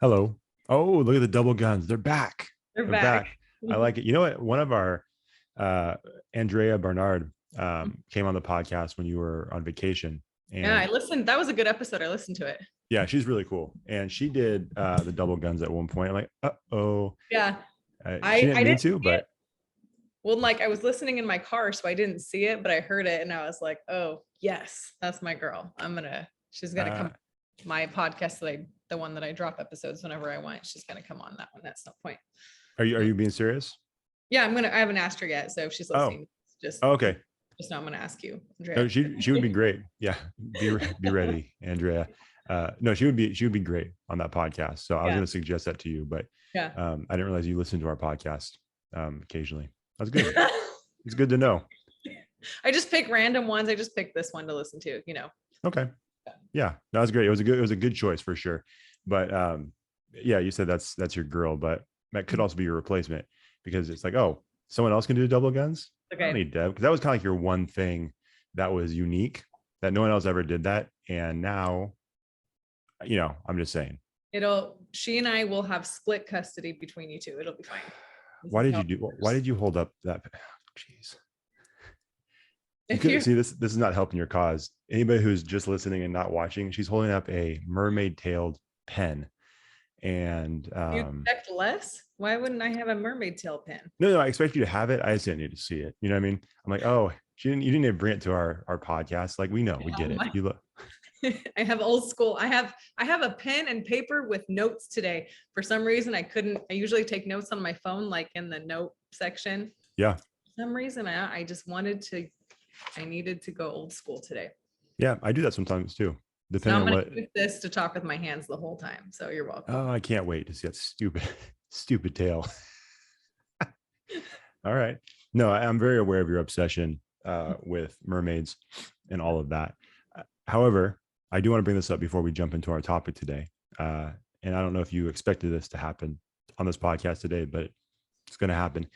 Hello. Oh, look at the double guns. They're back. They're They're back. back. I like it. You know what? One of our uh Andrea Bernard came on the podcast when you were on vacation. Yeah, I And listened. That was a good episode. I listened to it. yeah, she's really cool. And she did the double guns at one point. I'm like, uh-oh. Yeah. She I didn't mean didn't to, see it. but Well, like I was listening in my car, so I didn't see it, but I heard it and I was like, oh yes, that's my girl. She's gonna come my podcast the one that I drop episodes whenever I want. She's gonna come on that one at some point. are you being serious? Yeah, I haven't asked her yet. So if she's Oh, listening, just okay. just know I'm gonna ask you, No, Andrea. she would be great. Yeah. Be ready, Andrea. No, she would be great on that podcast. So I was Yeah. going to suggest that to you, but Yeah. I didn't realize you listened to our podcast occasionally. That's good. It's good to know. I just pick random ones. I just picked this one to listen to, Okay. Yeah, that was great. It was a good choice for sure. But yeah, you said that's your girl, but that could also be your replacement because it's like, oh, someone else can do double guns. I don't Okay. need Deb, because that was kind of like your one thing that was unique that no one else ever did that. And now, I'm just saying. She and I will have split custody between you two. It'll be fine. Why did you hold up that? Jeez. If See, this is not helping your cause. Anybody who's just listening and not watching, she's holding up a mermaid-tailed pen. And you expect less? Why wouldn't I have a mermaid tail pen? no, I expect you to have it. I just didn't need to see it. You know what I mean? I'm like, oh, you didn't even bring it to our podcast. Like, we know, we get it. You look. I have old school. I have a pen and paper with notes today. For some reason, I usually take notes on my phone, like in the note section. Yeah. For some reason, I needed to go old school today. Yeah, I do that sometimes too. Depending So on what. Use this to talk with my hands the whole time. So you're welcome. Oh, I can't wait to see that stupid tail. All right. No, I'm very aware of your obsession with mermaids and all of that. However, I do want to bring this up before we jump into our topic today. And I don't know if you expected this to happen on this podcast today, but it's going to happen.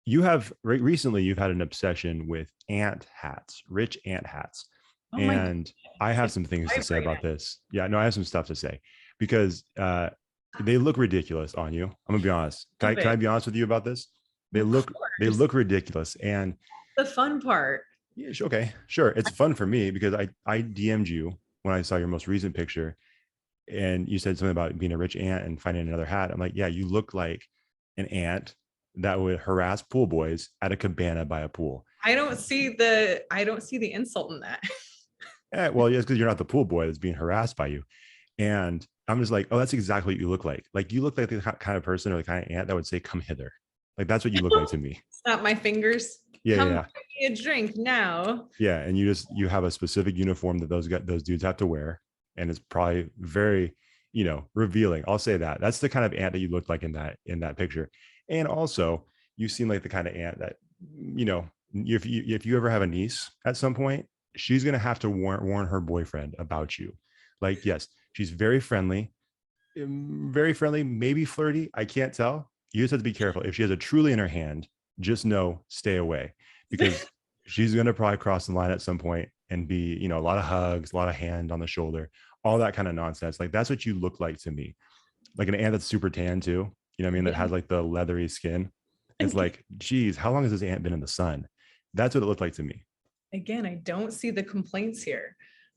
You have recently, you've had an obsession with ant hats, rich ant hats. Oh and I have some things to say about this. Yeah, no, I have some stuff to say because they look ridiculous on you. I'm gonna be honest. Can I be honest with you about this? They look ridiculous. And the fun part. Yeah, okay, sure. It's fun for me because I DM'd you when I saw your most recent picture and you said something about being a rich ant and finding another hat. I'm like, yeah, you look like an ant that would harass pool boys at a cabana by a pool. I don't see the insult in that. Yeah, well, yes, because you're not the pool boy that's being harassed by you. And I'm just like, oh, that's exactly what you look like. Like you look like the kind of person or the kind of ant that would say, come hither. Like that's what you look like to me. Snap my fingers. Yeah. Come yeah. give me a drink now. Yeah. And you have a specific uniform that those dudes have to wear. And it's probably very, revealing. I'll say that. That's the kind of ant that you look like in that picture. And also you seem like the kind of ant that, if you ever have a niece at some point, she's going to have to warn her boyfriend about you. Like, yes, she's very friendly, maybe flirty. I can't tell. You just have to be careful. If she has a truly in her hand, just know, stay away because she's going to probably cross the line at some point and be, a lot of hugs, a lot of hand on the shoulder, all that kind of nonsense. Like that's what you look like to me. Like an ant that's super tan too. You know what I mean? That has like the leathery skin. It's like, geez, how long has this ant been in the sun? That's what it looked like to me. Again, I don't see the complaints here.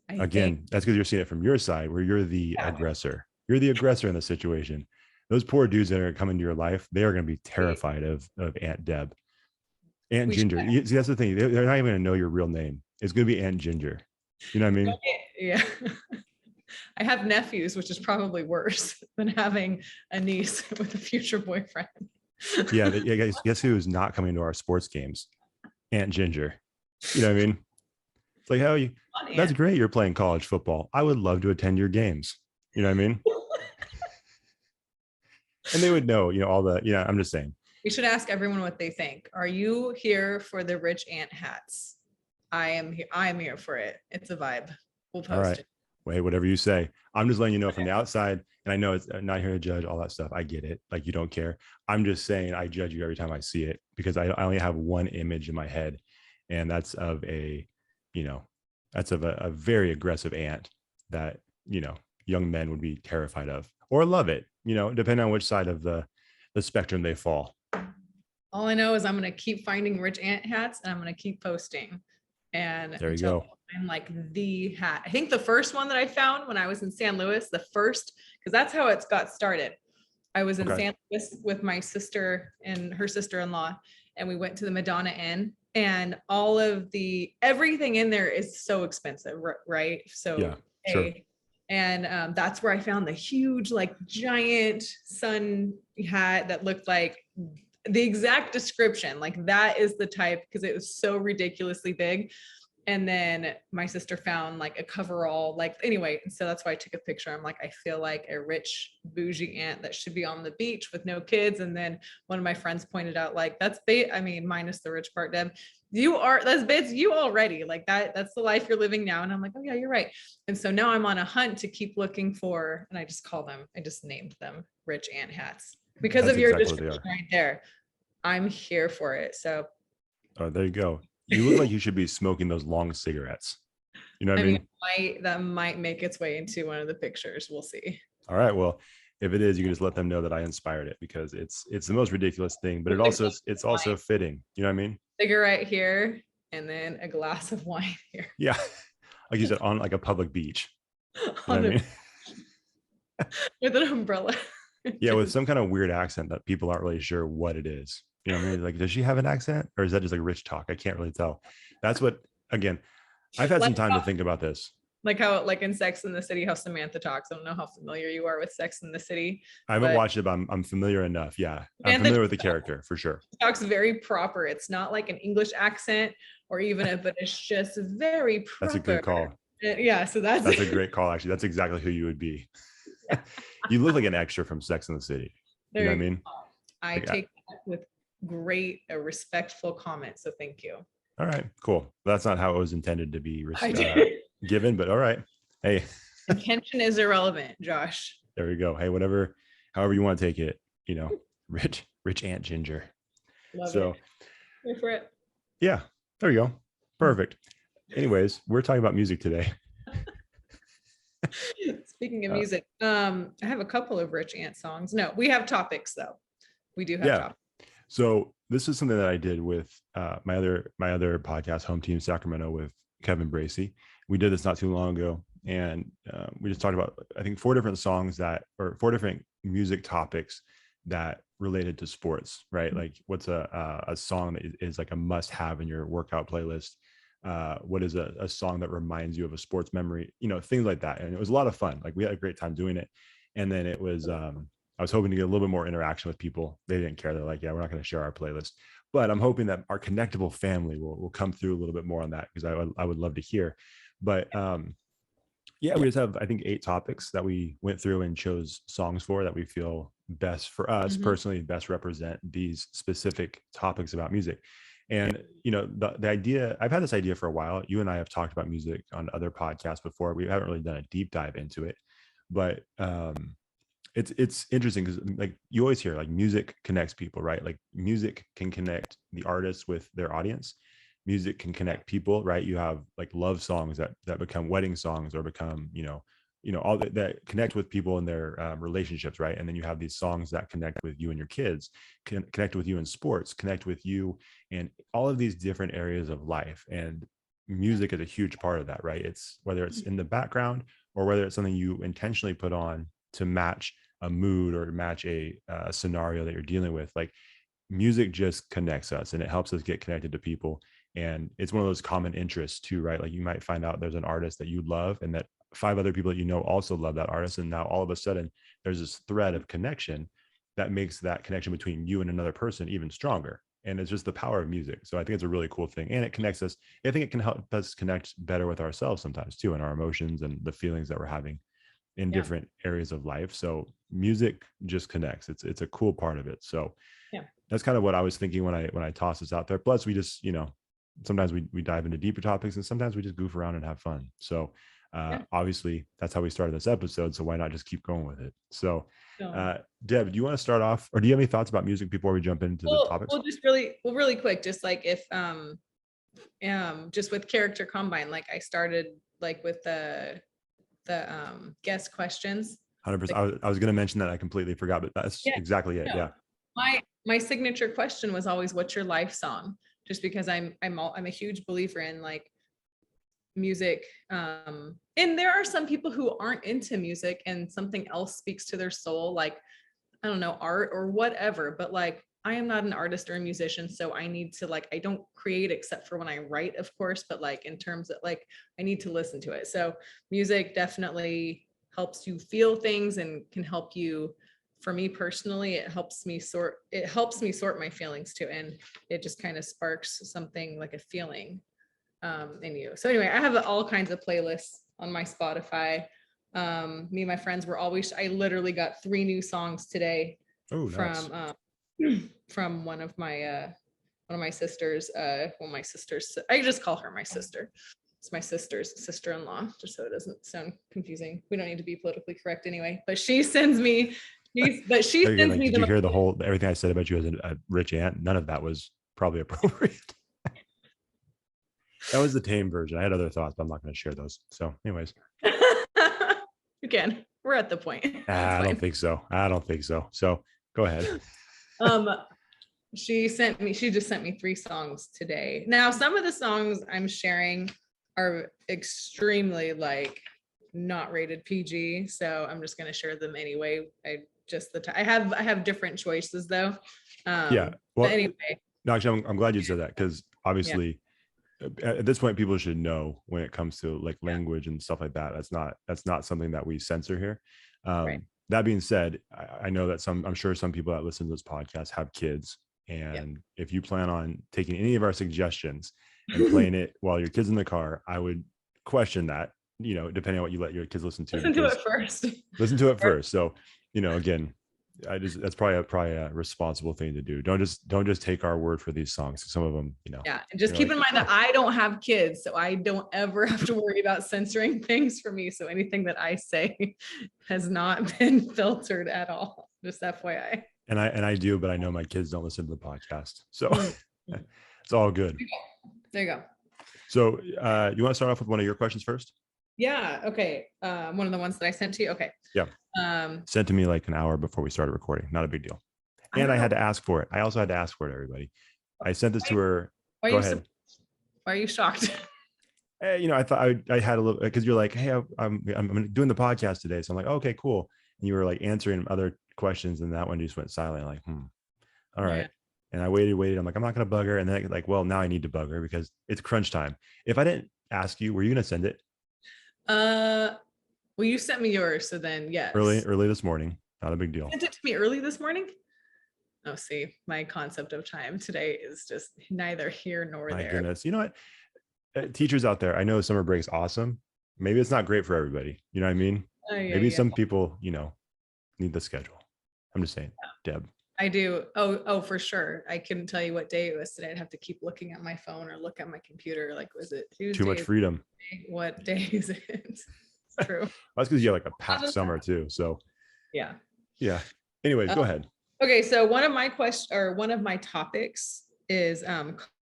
That's because you're seeing it from your side where you're the aggressor. You're the aggressor in the situation. Those poor dudes that are coming to your life, they are going to be terrified of Aunt Deb. Aunt Ginger. See, that's the thing. They're not even going to know your real name. It's going to be Aunt Ginger. You know what I mean? Yeah. I have nephews, which is probably worse than having a niece with a future boyfriend. Yeah. Guess who is not coming to our sports games? Aunt Ginger. You know what I mean? It's like, how are you? That's great. You're playing college football. I would love to attend your games. You know what I mean? And they would know, all the, I'm just saying. We should ask everyone what they think. Are you here for the rich ant hats? I am here. I'm here for it. It's a vibe. We'll post it. Wait, whatever you say. I'm just letting you know from the outside. And I know it's not here to judge all that stuff. I get it. Like you don't care. I'm just saying I judge you every time I see it because I only have one image in my head. And that's of a very aggressive ant that, young men would be terrified of or love it, depending on which side of the spectrum they fall. All I know is I'm going to keep finding rich aunt hats and I'm going to keep posting. And There you until go. I'm like the hat. I think the first one that I found when I was in San Luis, because that's how it's got started. I was in Okay. San Luis with my sister and her sister-in-law, and we went to the Madonna Inn, and everything in there is so expensive, right? So, Yeah, sure. and that's where I found the huge, like giant sun hat that looked like the exact description. Like that is the type, because it was so ridiculously big. And then my sister found like a coverall, like anyway. So that's why I took a picture. I'm like, I feel like a rich bougie aunt that should be on the beach with no kids. And then one of my friends pointed out, like, minus the rich part, Deb, that's you already, like that's the life you're living now. And I'm like, oh yeah, you're right. And so now I'm on a hunt to keep looking for, and I just named them rich aunt hats because That's of your exactly what they description are. right there. I'm here for it. So Oh, there you go. You look like you should be smoking those long cigarettes. You know what I mean? That might make its way into one of the pictures. We'll see. All right. Well, if it is, you can just let them know that I inspired it, because it's the most ridiculous thing, but it's also fitting. You know what I mean? Cigarette here, and then a glass of wine here. Yeah. Like you said, on like a public beach. You know what I mean? With an umbrella. Yeah, with some kind of weird accent that people aren't really sure what it is. You know what I mean? Like, does she have an accent, or is that just like rich talk? I can't really tell. That's what, again, I've had some time to think about this. Like how, like in Sex and the City, how Samantha talks. I don't know how familiar you are with Sex and the City. I haven't watched it, but I'm familiar enough. Yeah, I'm familiar with the character for sure. Talks very proper. It's not like an English accent or even but it's just very proper. That's a good call. Yeah, so that's a great call. Actually, that's exactly who you would be. You look like an extra from Sex and the City. You know what I mean? I take that with great respectful comment. So thank you. All right, cool. That's not how it was intended to be given, but all right. Hey, intention is irrelevant, Josh. There we go. Hey, however you want to take it, rich Aunt Ginger. Love it. Go for it. Yeah, there you go. Perfect. Anyways, we're talking about music today. Speaking of music, I have a couple of rich aunt songs. No, we have topics though. We do have topics. So this is something that I did with my other podcast, Home Team Sacramento, with Kevin Bracey. We did this not too long ago, and we just talked about, I think, 4 different music topics that related to sports, right? Like, what's a song that is like a must-have in your workout playlist? What is a song that reminds you of a sports memory? Things like that. And it was a lot of fun. Like, we had a great time doing it. And then it was I was hoping to get a little bit more interaction with people. They didn't care. They're like, yeah, we're not going to share our playlist. But I'm hoping that our Connectable family will come through a little bit more on that, because I would love to hear. But we just have, I think, 8 topics that we went through and chose songs for that we feel best for us personally, best represent these specific topics about music. And, the idea, I've had this idea for a while. You and I have talked about music on other podcasts before. We haven't really done a deep dive into it, but it's interesting, because like you always hear, like, music connects people, right? Like, music can connect the artist with their audience. Music can connect people, right? You have like love songs that become wedding songs, or become, all that connect with people in their relationships, right? And then you have these songs that connect with you and your kids, connect with you in sports, connect with you in all of these different areas of life. And music is a huge part of that, right? It's whether it's in the background or whether it's something you intentionally put on to match a mood or to match a scenario that you're dealing with. Like, music just connects us, and it helps us get connected to people. And it's one of those common interests too, right? Like, you might find out there's an artist that you love, and that 5 other people that also love that artist. And now all of a sudden there's this thread of connection that makes that connection between you and another person even stronger. And it's just the power of music. So I think it's a really cool thing, and it connects us. I think it can help us connect better with ourselves sometimes too, and our emotions and the feelings that we're having in different areas of life. So music just connects. It's a cool part of it. So that's kind of what I was thinking when I toss this out there. Plus, we just, sometimes we dive into deeper topics, and sometimes we just goof around and have fun. So obviously that's how we started this episode. So why not just keep going with it? So Deb, do you want to start off, or do you have any thoughts about music before we jump into the topics? Well, just really quick, just like if just with Character Combine, like I started like with the guest questions. 100%. I was going to mention that. I completely forgot, but that's exactly it. Yeah. My signature question was always, what's your life song? Just because I'm a huge believer in like music. And there are some people who aren't into music and something else speaks to their soul, like, I don't know, art or whatever, but like, I am not an artist or a musician. So I need to like, I don't create except for when I write, of course, but like in terms of like, I need to listen to it. So music definitely helps you feel things and can help you. For me personally, it helps me sort my feelings too. And it just kind of sparks something like a feeling in you. So anyway, I have all kinds of playlists on my Spotify. Me and my friends were always, I literally got 3 new songs today from one of my sisters. My sisters, I just call her my sister. It's my sister's sister-in-law, just so it doesn't sound confusing. We don't need to be politically correct anyway, but she sends me Did you hear everything I said about you as a rich aunt? None of that was probably appropriate. That was the tame version. I had other thoughts, but I'm not going to share those. So anyways. You can. We're at the point. I don't think so. So go ahead. She just sent me 3 songs today. Now, some of the songs I'm sharing are extremely like not rated PG. So I'm just going to share them anyway. I have different choices though. Yeah. Well, anyway. No, actually, I'm glad you said that, because obviously at this point, people should know when it comes to like language and stuff like that. That's not something that we censor here. Right. That being said, I know that I'm sure some people that listen to this podcast have kids. And if you plan on taking any of our suggestions and playing it while your kid's in the car, I would question that, depending on what you let your kids listen to. Listen to it first. Listen to it first. So, again, that's probably a responsible thing to do. Don't just take our word for these songs. Some of them, Yeah. And just keep in mind that I don't have kids, so I don't ever have to worry about censoring things for me. So anything that I say has not been filtered at all. Just FYI. And I do, but I know my kids don't listen to the podcast. So it's all good. There you go. So you want to start off with one of your questions first? Yeah. Okay. One of the ones that I sent to you. Okay. Yeah. Sent to me like an hour before we started recording. Not a big deal. And I had to ask for it. I also had to ask for it, everybody. I sent this to her. Go ahead. Why are you shocked? I thought I had a little, because you're like, hey, I'm doing the podcast today. So I'm like, okay, cool. And you were like answering other questions, and that one just went silent. Like, all right. Yeah. And I waited. I'm like, I'm not going to bug her. And then like, well, now I need to bug her because it's crunch time. If I didn't ask you, were you going to send it? Well, you sent me yours. So then, yes. Early this morning. Not a big deal. Sent it to me early this morning? Oh, see, my concept of time today is just neither here nor there. My goodness. You know what? Teachers out there, I know summer break's awesome. Maybe it's not great for everybody. You know what I mean? Maybe some people, need the schedule. I'm just saying, Deb. I do. Oh, for sure. I couldn't tell you what day it was today. I'd have to keep looking at my phone or look at my computer. Like, was it Tuesday? Too much freedom. What day is it? It's true. Well, that's because you have like a packed summer too. So yeah. Anyways, go ahead. Okay. So one of my topics is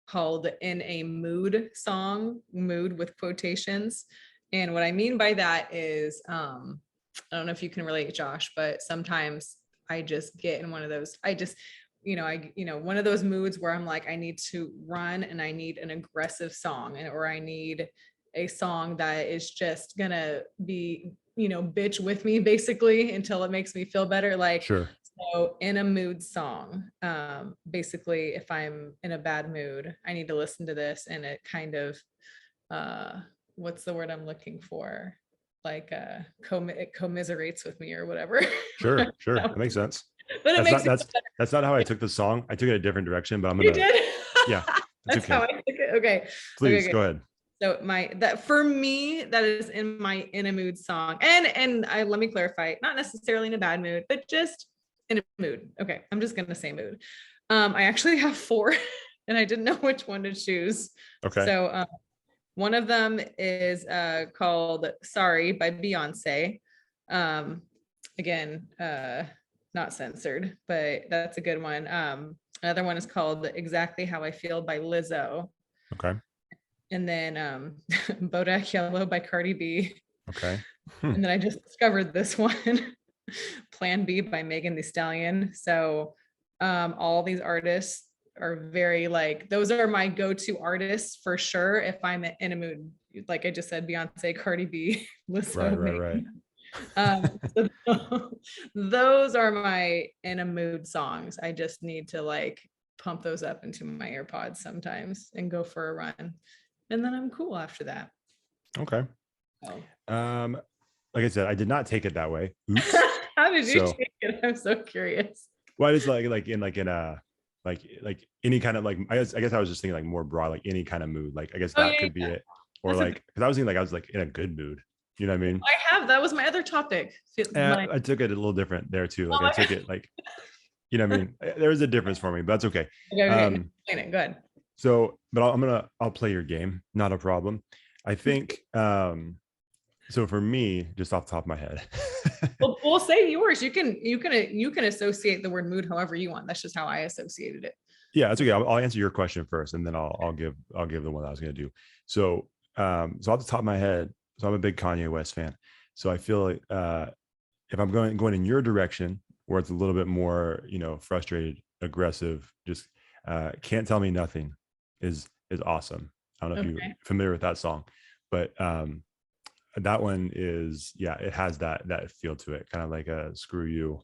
called In a Mood Song, mood with quotations. And what I mean by that is, I don't know if you can relate, Josh, but sometimes I just get in one of those, one of those moods where I'm like, I need to run and I need an aggressive song, or I need a song that is just gonna be, bitch with me basically until it makes me feel better. Like, sure. So in a mood song, basically if I'm in a bad mood, I need to listen to this, and it kind of, what's the word I'm looking for? Like it commiserates with me or whatever. Sure. That makes sense. But that's not how I took the song. I took it a different direction, but I'm gonna. You did? Yeah, that's okay. How I took it. Okay. Please go ahead. So for me, that is in a mood song, and let me clarify, not necessarily in a bad mood, but just in a mood. Okay, I'm just gonna say mood. I actually have 4, and I didn't know which one to choose. Okay. So one of them is called "Sorry" by Beyonce. Again, not censored, but that's a good one. Another one is called "Exactly How I Feel" by Lizzo. Okay. And then Bodak Yellow by Cardi B. Okay. And then I just discovered this one, Plan B by Megan Thee Stallion. So all these artists are very like, those are my go-to artists for sure. If I'm in a mood, like I just said, Beyonce, Cardi B, Lizzo, Right. so those are my in a mood songs. I just need to like pump those up into my AirPods sometimes and go for a run. And then I'm cool after that. Okay. So. Like I said, I did not take it that way. Oops. How did you take it? I'm so curious. Well, it's like in any kind of like, I guess I was just thinking like more broad, like any kind of mood. Like I guess that could be it. Or that's like, because I was thinking like I was like in a good mood. You know what I mean? That was my other topic. I took it a little different there too. Like I took it like, you know what I mean? There was a difference for me, but that's okay. Okay. Explain it. Good. So, but I'll play your game. Not a problem. I think, so for me, just off the top of my head. Well, we'll say yours. You can associate the word mood however you want. That's just how I associated it. Yeah, that's okay. I'll answer your question first, and then I'll give the one that I was going to do. So, off the top of my head, so I'm a big Kanye West fan. So I feel like if I'm going in your direction, where it's a little bit more, frustrated, aggressive, just Can't Tell Me Nothing is awesome. I don't know if you're familiar with that song, but that one is, it has that feel to it, kind of like a screw you.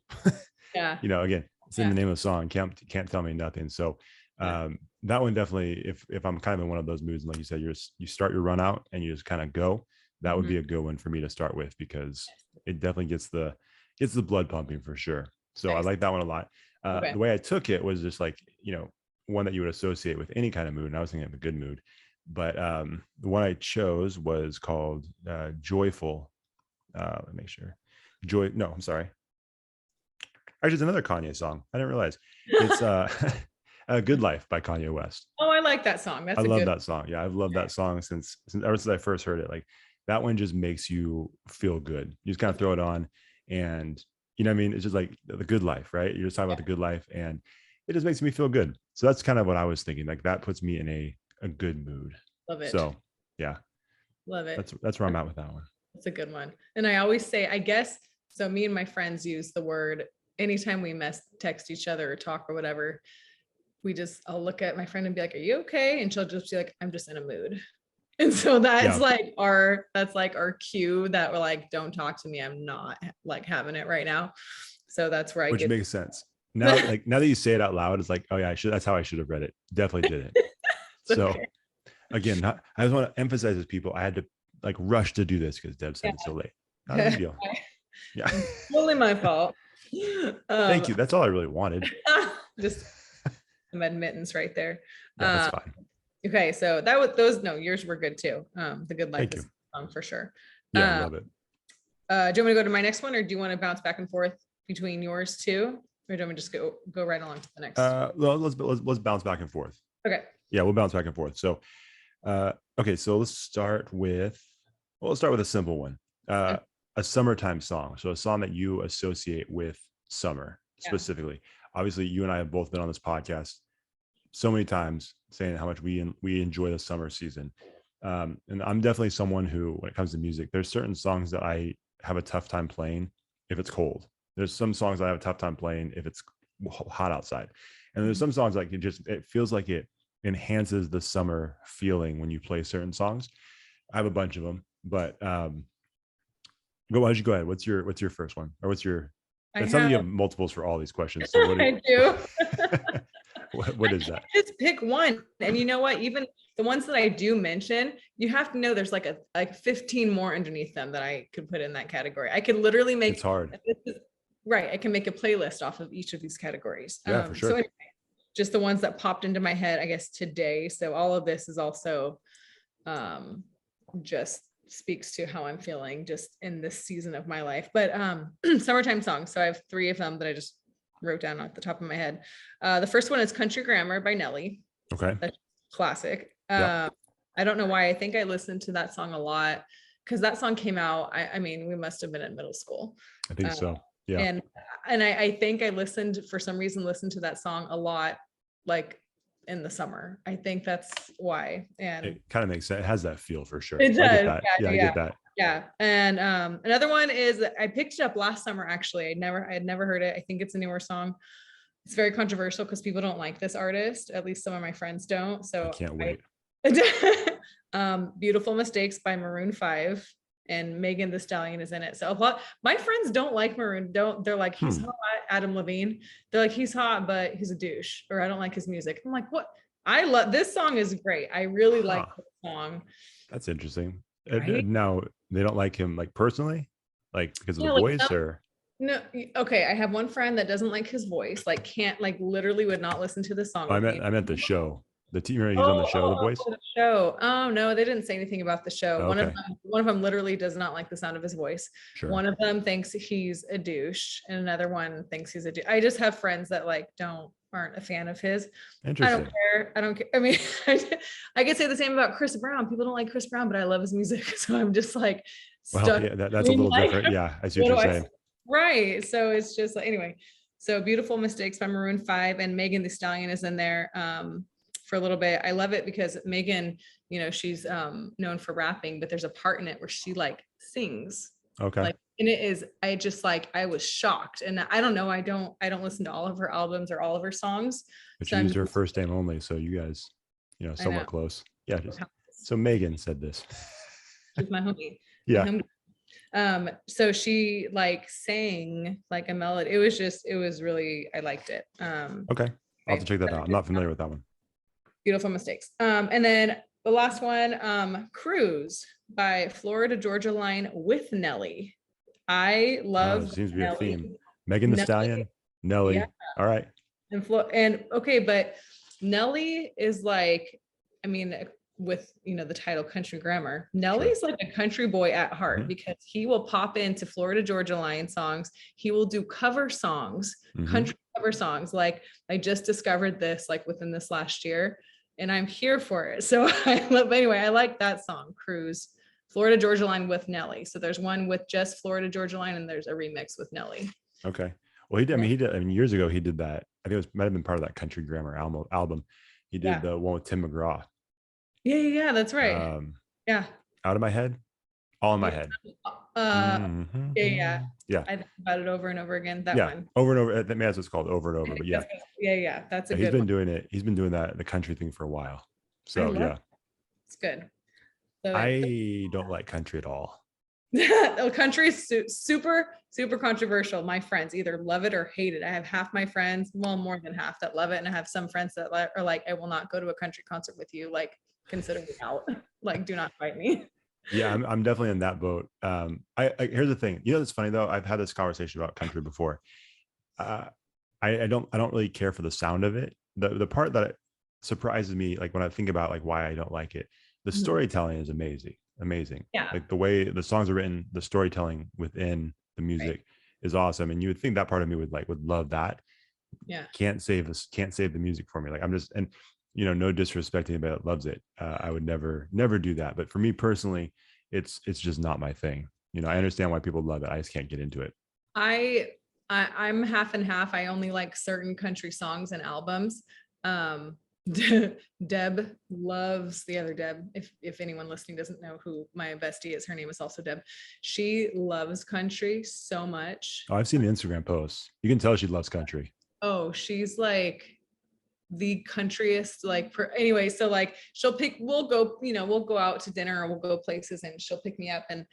Yeah. Again, it's in the name of the song, can't tell me nothing. So that one definitely, if I'm kind of in one of those moods, and like you said, you start your run out and you just kind of go, that would be a good one for me to start with, because it definitely gets the blood pumping for sure. So I like that one a lot. The way I took it was just like, one that you would associate with any kind of mood. And I was thinking of a good mood. But the one I chose was called Joyful. Let me make sure. No, I'm sorry. Actually, it's another Kanye song. I didn't realize. It's Good Life by Kanye West. Oh, I like that song. I love that song. Yeah, I've loved that song since ever since I first heard it. Like that one just makes you feel good. You just kind of throw it on, and you know what I mean? It's just like the good life, right? You're just talking about the good life, and it just makes me feel good. So that's kind of what I was thinking. Like that puts me in a good mood. Love it. So yeah. Love it. That's where I'm at with that one. That's a good one. And I always say, I guess, so me and my friends use the word anytime we text each other or talk or whatever, I'll look at my friend and be like, are you okay? And she'll just be like, I'm just in a mood. And so that's like our cue that we're like, don't talk to me. I'm not like having it right now. So that's where Which makes sense. Now, like now that you say it out loud, it's like, oh yeah, that's how I should have read it. Definitely did it. So again, I just want to emphasize to people, I had to like rush to do this because Deb said it's so late. Not a big deal. Yeah. Totally my fault. Thank you. That's all I really wanted. Just some admittance right there. Yeah, that's fine. Okay, so yours were good too. The Good Life is a song for sure. Yeah, I love it. Do you want me to go to my next one, or do you want to bounce back and forth between yours too, or do you want me to just go right along to the next? Let's bounce back and forth. Okay. Yeah, we'll bounce back and forth. So, okay, so let's start with a simple one. A summertime song. So a song that you associate with summer specifically. Obviously, you and I have both been on this podcast so many times saying how much we enjoy the summer season. And I'm definitely someone who, when it comes to music, there's certain songs that I have a tough time playing if it's cold. There's some songs I have a tough time playing if it's hot outside. And there's some songs like it feels like it enhances the summer feeling when you play certain songs. I have a bunch of them, but why don't you go ahead? What's your first one, or what's your? It sounds like you have multiples for all these questions. So I do. what is that? Just pick one, and you know what? Even the ones that I do mention, you have to know there's like 15 more underneath them that I could put in that category. I could literally make. It's hard. Right, I can make a playlist off of each of these categories. Yeah, for sure. So anyway, just the ones that popped into my head, I guess today. So all of this is also just speaks to how I'm feeling just in this season of my life. But summertime songs. So I have 3 of them that I just wrote down off the top of my head. The first one is Country Grammar by Nelly. Okay. That's classic. Yep. I don't know why. I think I listened to that song a lot because that song came out. I mean, we must have been in middle school. I think so. Yeah. And I think I listened to that song a lot, like in the summer. I think that's why. And it kind of makes sense. It has that feel for sure. It does. I get that. I get that. Yeah. And another one is I picked it up last summer actually. I had never heard it. I think it's a newer song. It's very controversial because people don't like this artist. At least some of my friends don't. I So can't wait. Beautiful Mistakes by Maroon 5 and Megan Thee Stallion is in it. So a lot my friends don't like Maroon. They're like, he's hot, Adam Levine. They're like, he's hot, but he's a douche, or I don't like his music. I'm like, what? I love this song is great. I really like this song. That's interesting. Right? Now they don't like him like personally, like because of Yeah, the like voice, or no, okay. I have one friend that doesn't like his voice, like can't, like literally would not listen to the song I with me. meant the show. The team he's on the show, The Voice. The show. Oh no, they didn't say anything about the show. Oh, okay. One of them literally does not like the sound of his voice. Sure. One of them thinks he's a douche, and another one thinks he's a douche. I just have friends that like aren't a fan of his. Interesting. I don't care. I mean, I could say the same about Chris Brown. People don't like Chris Brown, but I love his music. So I'm just like stuck. Well, yeah, that's a little different. Yeah, I see what you're saying. Right. So it's just like, anyway. So Beautiful Mistakes by Maroon 5 and Megan Thee Stallion is in there for a little bit. I love it because Megan, you know, she's known for rapping, but there's a part in it where she like sings. Okay. Like, and it is, I just like, I was shocked. And I don't know, I don't listen to all of her albums or all of her songs. But so you used her first name only, so you guys, you know, somewhat close. Yeah. So Megan said this. She's my homie. Yeah. So she like sang like a melody. It was really, I liked it. Okay. I'll have to check that out. I'm not familiar with that one. Beautiful Mistakes. And then the last one, Cruise by Florida Georgia Line with Nelly. I love seems to be a theme. Megan Thee Stallion, Nelly. Yeah. All right. And okay, but Nelly is like, I mean, with, you know, the title Country Grammar, Nelly's like a country boy at heart, because he will pop into Florida Georgia Line songs. He will do cover songs, country cover songs. Like I just discovered this like within this last year, and I'm here for it. So anyway, I like that song, Cruise, Florida Georgia Line with Nelly. So there's one with just Florida Georgia Line, and there's a remix with Nelly. Okay. Well, he did. I mean, years ago he did that. I think might have been part of that Country Grammar album. He did the one with Tim McGraw. Yeah, that's right. Yeah. Out of my head, all in my head. Yeah. I think about it over and over again. That one. Over and over. That's what it's called, over and over. But yeah. Yeah. That's a good. He's been doing it. He's been doing that, the country thing, for a while. So yeah. It's good. So, I don't like country at all. Country is super controversial. My friends either love it or hate it. I have half my friends, well, more than half, that love it, and I have some friends that are like, I will not go to a country concert with you. Like, consider me out. Like, do not fight me. Yeah, I'm definitely in that boat. I here's the thing. You know, it's funny though. I've had this conversation about country before. I don't really care for the sound of it. The part that surprises me, like when I think about like why I don't like it, the storytelling is amazing. Yeah. Like the way the songs are written, the storytelling within the music is awesome. And you would think that part of me would love that. Yeah. Can't save the music for me. Like I'm just, and you know, no disrespect to anybody that loves it. I would never do that. But for me personally, it's just not my thing. You know, I understand why people love it. I just can't get into it. I'm half and half. I only like certain country songs and albums. Deb loves the other Deb. If anyone listening doesn't know who my bestie is, her name is also Deb. She loves country so much. Oh, I've seen the Instagram posts. You can tell she loves country. Oh, she's like the countryest, like anyway. So like we'll go out to dinner or we'll go places and she'll pick me up, and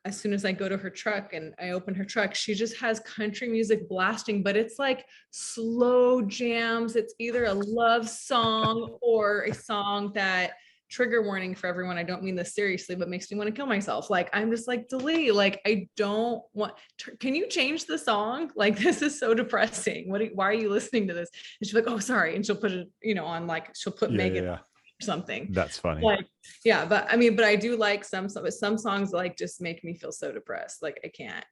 as soon as I go to her truck and I open her truck, she just has country music blasting, but it's like slow jams. It's either a love song or a song that, trigger warning for everyone, I don't mean this seriously, but makes me want to kill myself. Like, I'm just like, delete, like, I don't want, can you change the song? Like, this is so depressing. Why are you listening to this? And she's like, oh, sorry. And she'll put it, on, like, she'll put Megan or something. That's funny. Like, yeah, but I mean, but I do like some songs like just make me feel so depressed. Like I can't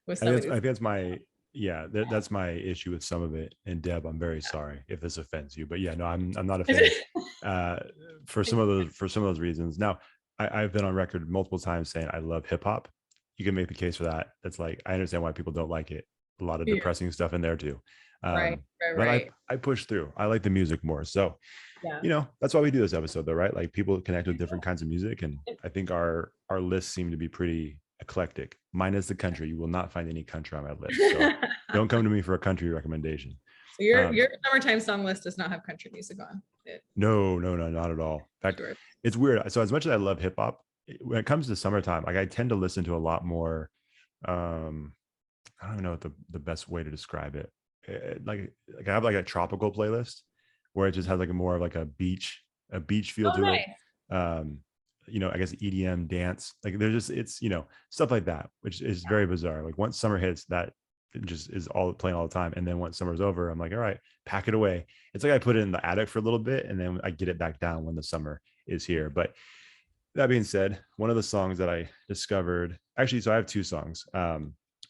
with I think that's my that's my issue with some of it. And Deb, I'm very sorry if this offends you, but yeah, no, I'm not a fan for some of those reasons. Now, I've been on record multiple times saying I love hip hop. You can make the case for that. That's like, I understand why people don't like it. A lot of depressing stuff in there too. Right. But I push through. I like the music more. So Yeah. that's why we do this episode though, right? Like people connect with different kinds of music. And I think our lists seem to be pretty eclectic, minus the country. You will not find any country on my list. So don't come to me for a country recommendation. So your summertime song list does not have country music on it. No, not at all. In fact, it's weird. So as much as I love hip hop, when it comes to summertime, like I tend to listen to a lot more. I don't know what the best way to describe it. Like I have like a tropical playlist where it just has like a more of like a beach feel to nice. it. I guess EDM dance, like there's just, it's, stuff like that, which is very bizarre. Like once summer hits, that it just is all playing all the time. And then once summer's over, I'm like, all right, pack it away. It's like I put it in the attic for a little bit and then I get it back down when the summer is here. But that being said, one of the songs that I discovered, actually, so I have two songs.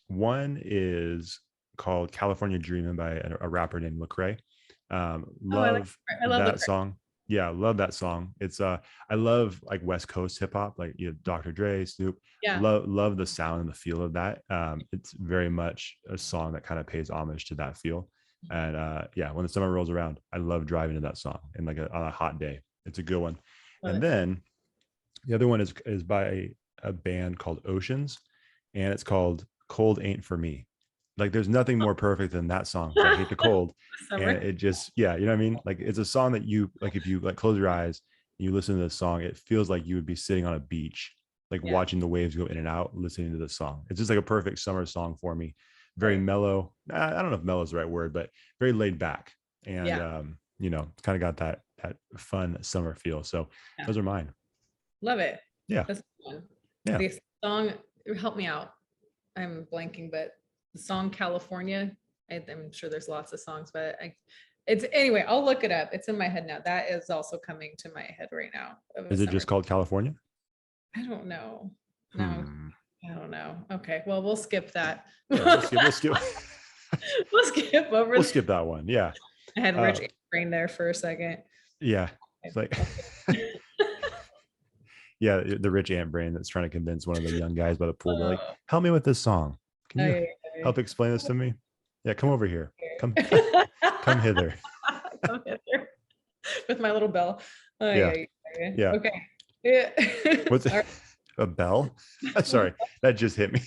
One is called California Dreamin' by a rapper named Lecrae. Love that song. Yeah, love that song. It's I love like West Coast hip hop, like Dr. Dre, Snoop. Yeah. Love the sound and the feel of that. It's very much a song that kind of pays homage to that feel. And when the summer rolls around, I love driving to that song and like on a hot day. It's a good one. And then the other one is by a band called Oceans, and it's called Cold Ain't For Me. Like there's nothing more perfect than that song. I hate the cold. And it just, you know what I mean? Like it's a song that you, like if you like close your eyes and you listen to this song, it feels like you would be sitting on a beach, like watching the waves go in and out, listening to this song. It's just like a perfect summer song for me. Very mellow. I don't know if mellow is the right word, but very laid back. And kind of got that fun summer feel. So those are mine. Love it. Yeah. That's fun. Yeah. The song, help me out. I'm blanking, but the song California, I'm sure there's lots of songs, but anyway, I'll look it up. It's in my head now. That is also coming to my head right now. Is it just called California? I don't know. No, I don't know. Okay. Well, we'll skip that. Yeah, we'll skip. We'll skip over. We'll skip that one. Yeah. I had Rich brain there for a second. Yeah. It's like, yeah, the rich ant brain that's trying to convince one of the young guys by the pool. They're like, help me with this song. Can you help explain this to me? Yeah, come over here. Come hither. Come hither. With my little bell. Yeah. Okay. Yeah. What's it? A bell? Sorry, that just hit me.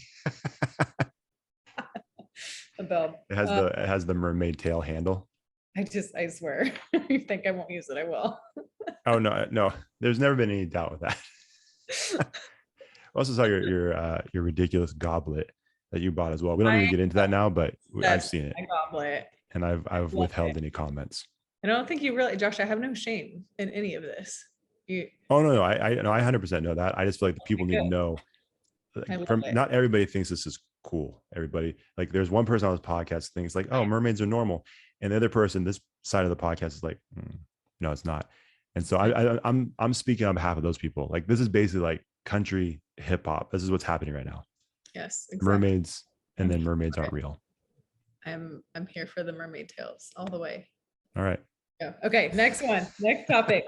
A bell. It has the mermaid tail handle. I swear. You think I won't use it? I will. Oh no. There's never been any doubt with that. I also saw your ridiculous goblet that you bought as well. We don't need to get into that now, but I've seen it. My goblet. And I've withheld any comments. I don't think you really, Josh, I have no shame in any of this. Oh no, I 100% know that. I just feel like the people need to know. Not everybody thinks this is cool. Everybody, like there's one person on this podcast thinks like, oh, mermaids are normal. And the other person, this side of the podcast is like, no, it's not. And so I'm speaking on behalf of those people. Like this is basically like country hip hop. This is what's happening right now. Yes, exactly. Mermaids, and then mermaids aren't real. I'm here for the mermaid tales all the way. All right. Yeah. Okay. Next one. Next topic.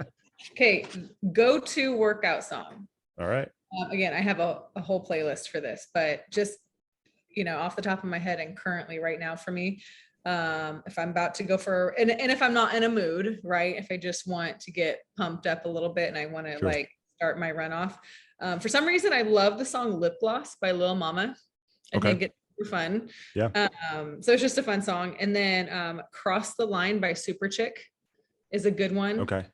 Okay. Go-to workout song. All right. Again, I have a whole playlist for this, but just off the top of my head and currently right now for me, if I'm about to go for and if I'm not in a mood, right? If I just want to get pumped up a little bit and I want to like start my run off. For some reason, I love the song Lip Gloss by Lil Mama. I think it's super fun. Yeah. So it's just a fun song. And then Cross the Line by Super Chick is a good one. Okay.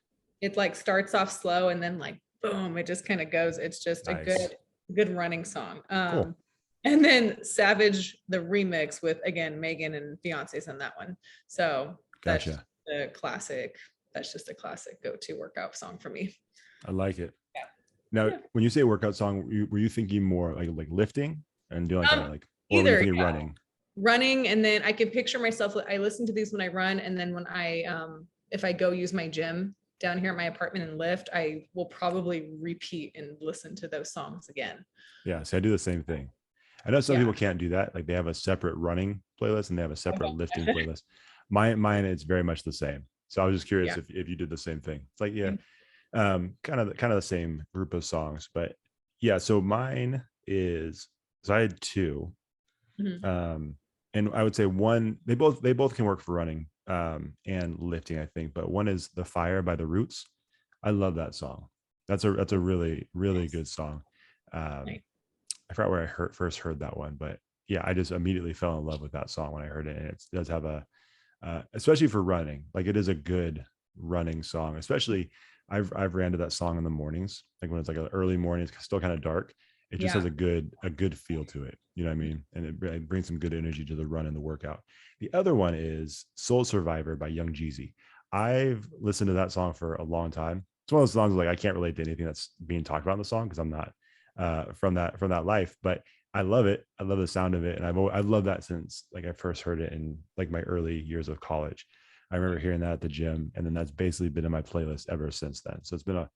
It like starts off slow and then like, boom, it just kind of goes. It's just a good running song. Cool. And then Savage, the remix with, again, Megan and Beyonce's on that one. So that's just a classic. That's just a classic go-to workout song for me. I like it. Yeah. Now, when you say workout song, were you thinking more like lifting and doing like either running? Running, and then I can picture myself. I listen to these when I run, and then when I if I go use my gym down here at my apartment and lift, I will probably repeat and listen to those songs again. Yeah, so I do the same thing. I know some people can't do that. Like they have a separate running playlist and they have a separate lifting playlist. Mine is very much the same. So I was just curious if you did the same thing. It's like, kind of the same group of songs, but yeah. So mine is, so I had two, and I would say one, they both can work for running, and Lifting, I think. But one is The Fire by The Roots. I love that song. That's a really, really good song. Nice. I forgot where I first heard that one, but yeah, I just immediately fell in love with that song when I heard it. And it does have a, especially for running, like it is a good running song. Especially, I've ran to that song in the mornings, like when it's like an early morning, it's still kind of dark. It just Yeah. has a good feel to it. You know what I mean? And it brings some good energy to the run and the workout. The other one is Soul Survivor by Young Jeezy. I've listened to that song for a long time. It's one of those songs like I can't relate to anything that's being talked about in the song because I'm not from that life, but I love it. I love the sound of it, and I've loved that since like I first heard it in like my early years of college. I remember hearing that at the gym, and then that's basically been in my playlist ever since then. So it's been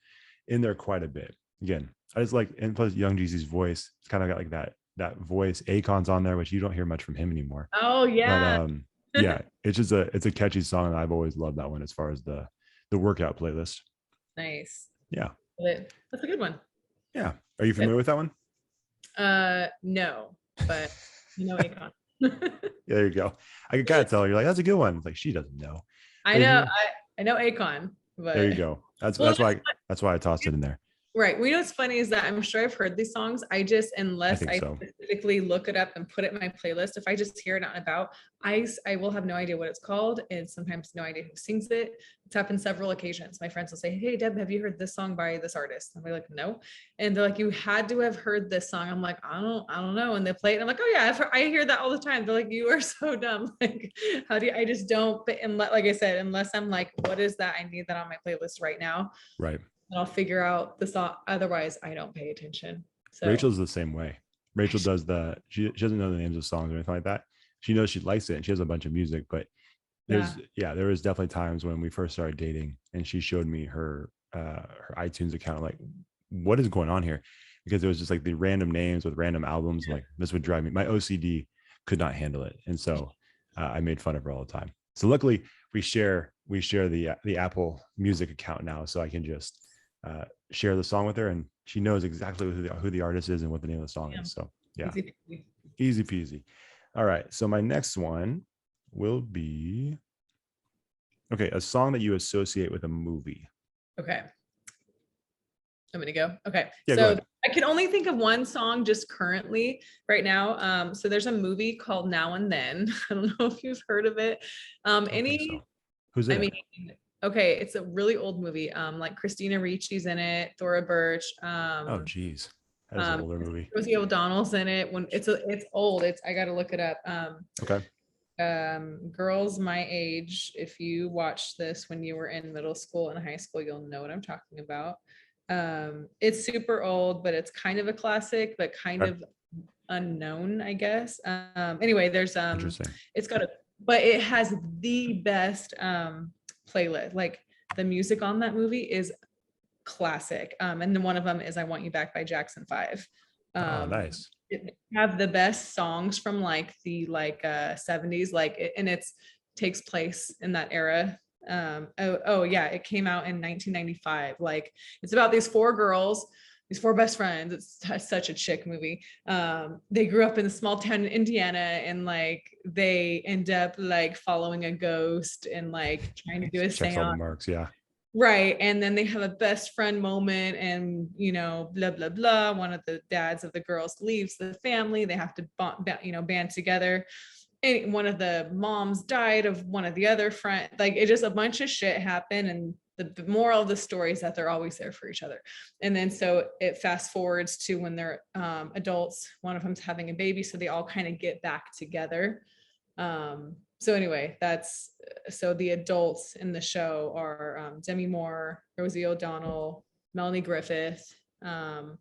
in there quite a bit. Again, I just like, and plus Young Jeezy's voice. It's kind of got like that voice. Akon's on there, which you don't hear much from him anymore. Oh But yeah. yeah, it's a catchy song, and I've always loved that one as far as the workout playlist. Nice. Yeah, That's a good one. yeah. Are you familiar with that one? No, but Akon. Yeah, there you go. I can kind of tell you're like, that's a good one. It's like she doesn't know. I But if know, you, I know Akon, there you but go. That's well, that's why I tossed it in there. right. Well, you know what's funny is that I'm sure I've heard these songs. I Unless think I so. specifically look it up and put it in my playlist, if I just hear it out and about, I will have no idea what it's called and sometimes no idea who sings it. It's happened several occasions. My friends will say, "Hey, Deb, have you heard this song by this artist?" I'm like, "No," and they're like, "You had to have heard this song." I'm like, "I don't know." And they play it, and I'm like, "Oh yeah, I hear that all the time." They're like, "You are so dumb. Like, how do you?" I just don't. But like I said, unless I'm like, "What is that? I need that on my playlist right now." Right. And I'll figure out the song. Otherwise, I don't pay attention. So Rachel's the same way. Rachel does she doesn't know the names of songs or anything like that. She knows she likes it and she has a bunch of music, but yeah, there was definitely times when we first started dating and she showed me her iTunes account, like, what is going on here? Because it was just like the random names with random albums. Like, this would drive me, my OCD could not handle it. And so I made fun of her all the time. So luckily we share the Apple Music account now, so I can just share the song with her and she knows exactly who the artist is and what the name of the song yeah. is. So yeah, Easy. easy peasy. All right, so my next one will be, okay, a song that you associate with a movie. Okay. I'm gonna go. Okay. Yeah, go So ahead. I can only think of one song just currently right now. So there's a movie called Now and Then. I don't know if you've heard of it. I don't think so. Who's I in mean, it? okay, it's a really old movie. Like Christina Ricci's in it, Thora Birch, Oh geez, that is an older movie. Rosie O'Donnell's in it. When it's old. I gotta look it up. Okay. Girls my age, if you watched this when you were in middle school and high school, you'll know what I'm talking about. It's super old, but it's kind of a classic, but kind Okay. of unknown, I guess. Anyway, there's Interesting. but it has the best playlist. Like the music on that movie is classic. And then one of them is I Want You Back by Jackson 5. Oh, nice. It have the best songs from like the 70s, and it's takes place in that era. Oh yeah, it came out in 1995. Like it's about these four girls, these four best friends. It's such a chick movie. They grew up in a small town in Indiana, and like they end up like following a ghost and like trying to do a Checks all the seance. marks. Yeah. Right. And then they have a best friend moment and, blah, blah, blah. One of the dads of the girls leaves the family. They have to band together. And one of the moms died of one of the other friends. Like it just a bunch of shit happened. And the moral of the story is that they're always there for each other. And then so it fast forwards to when they're adults. One of them's having a baby. So they all kind of get back together. So anyway, so the adults in the show are Demi Moore, Rosie O'Donnell, Melanie Griffith, and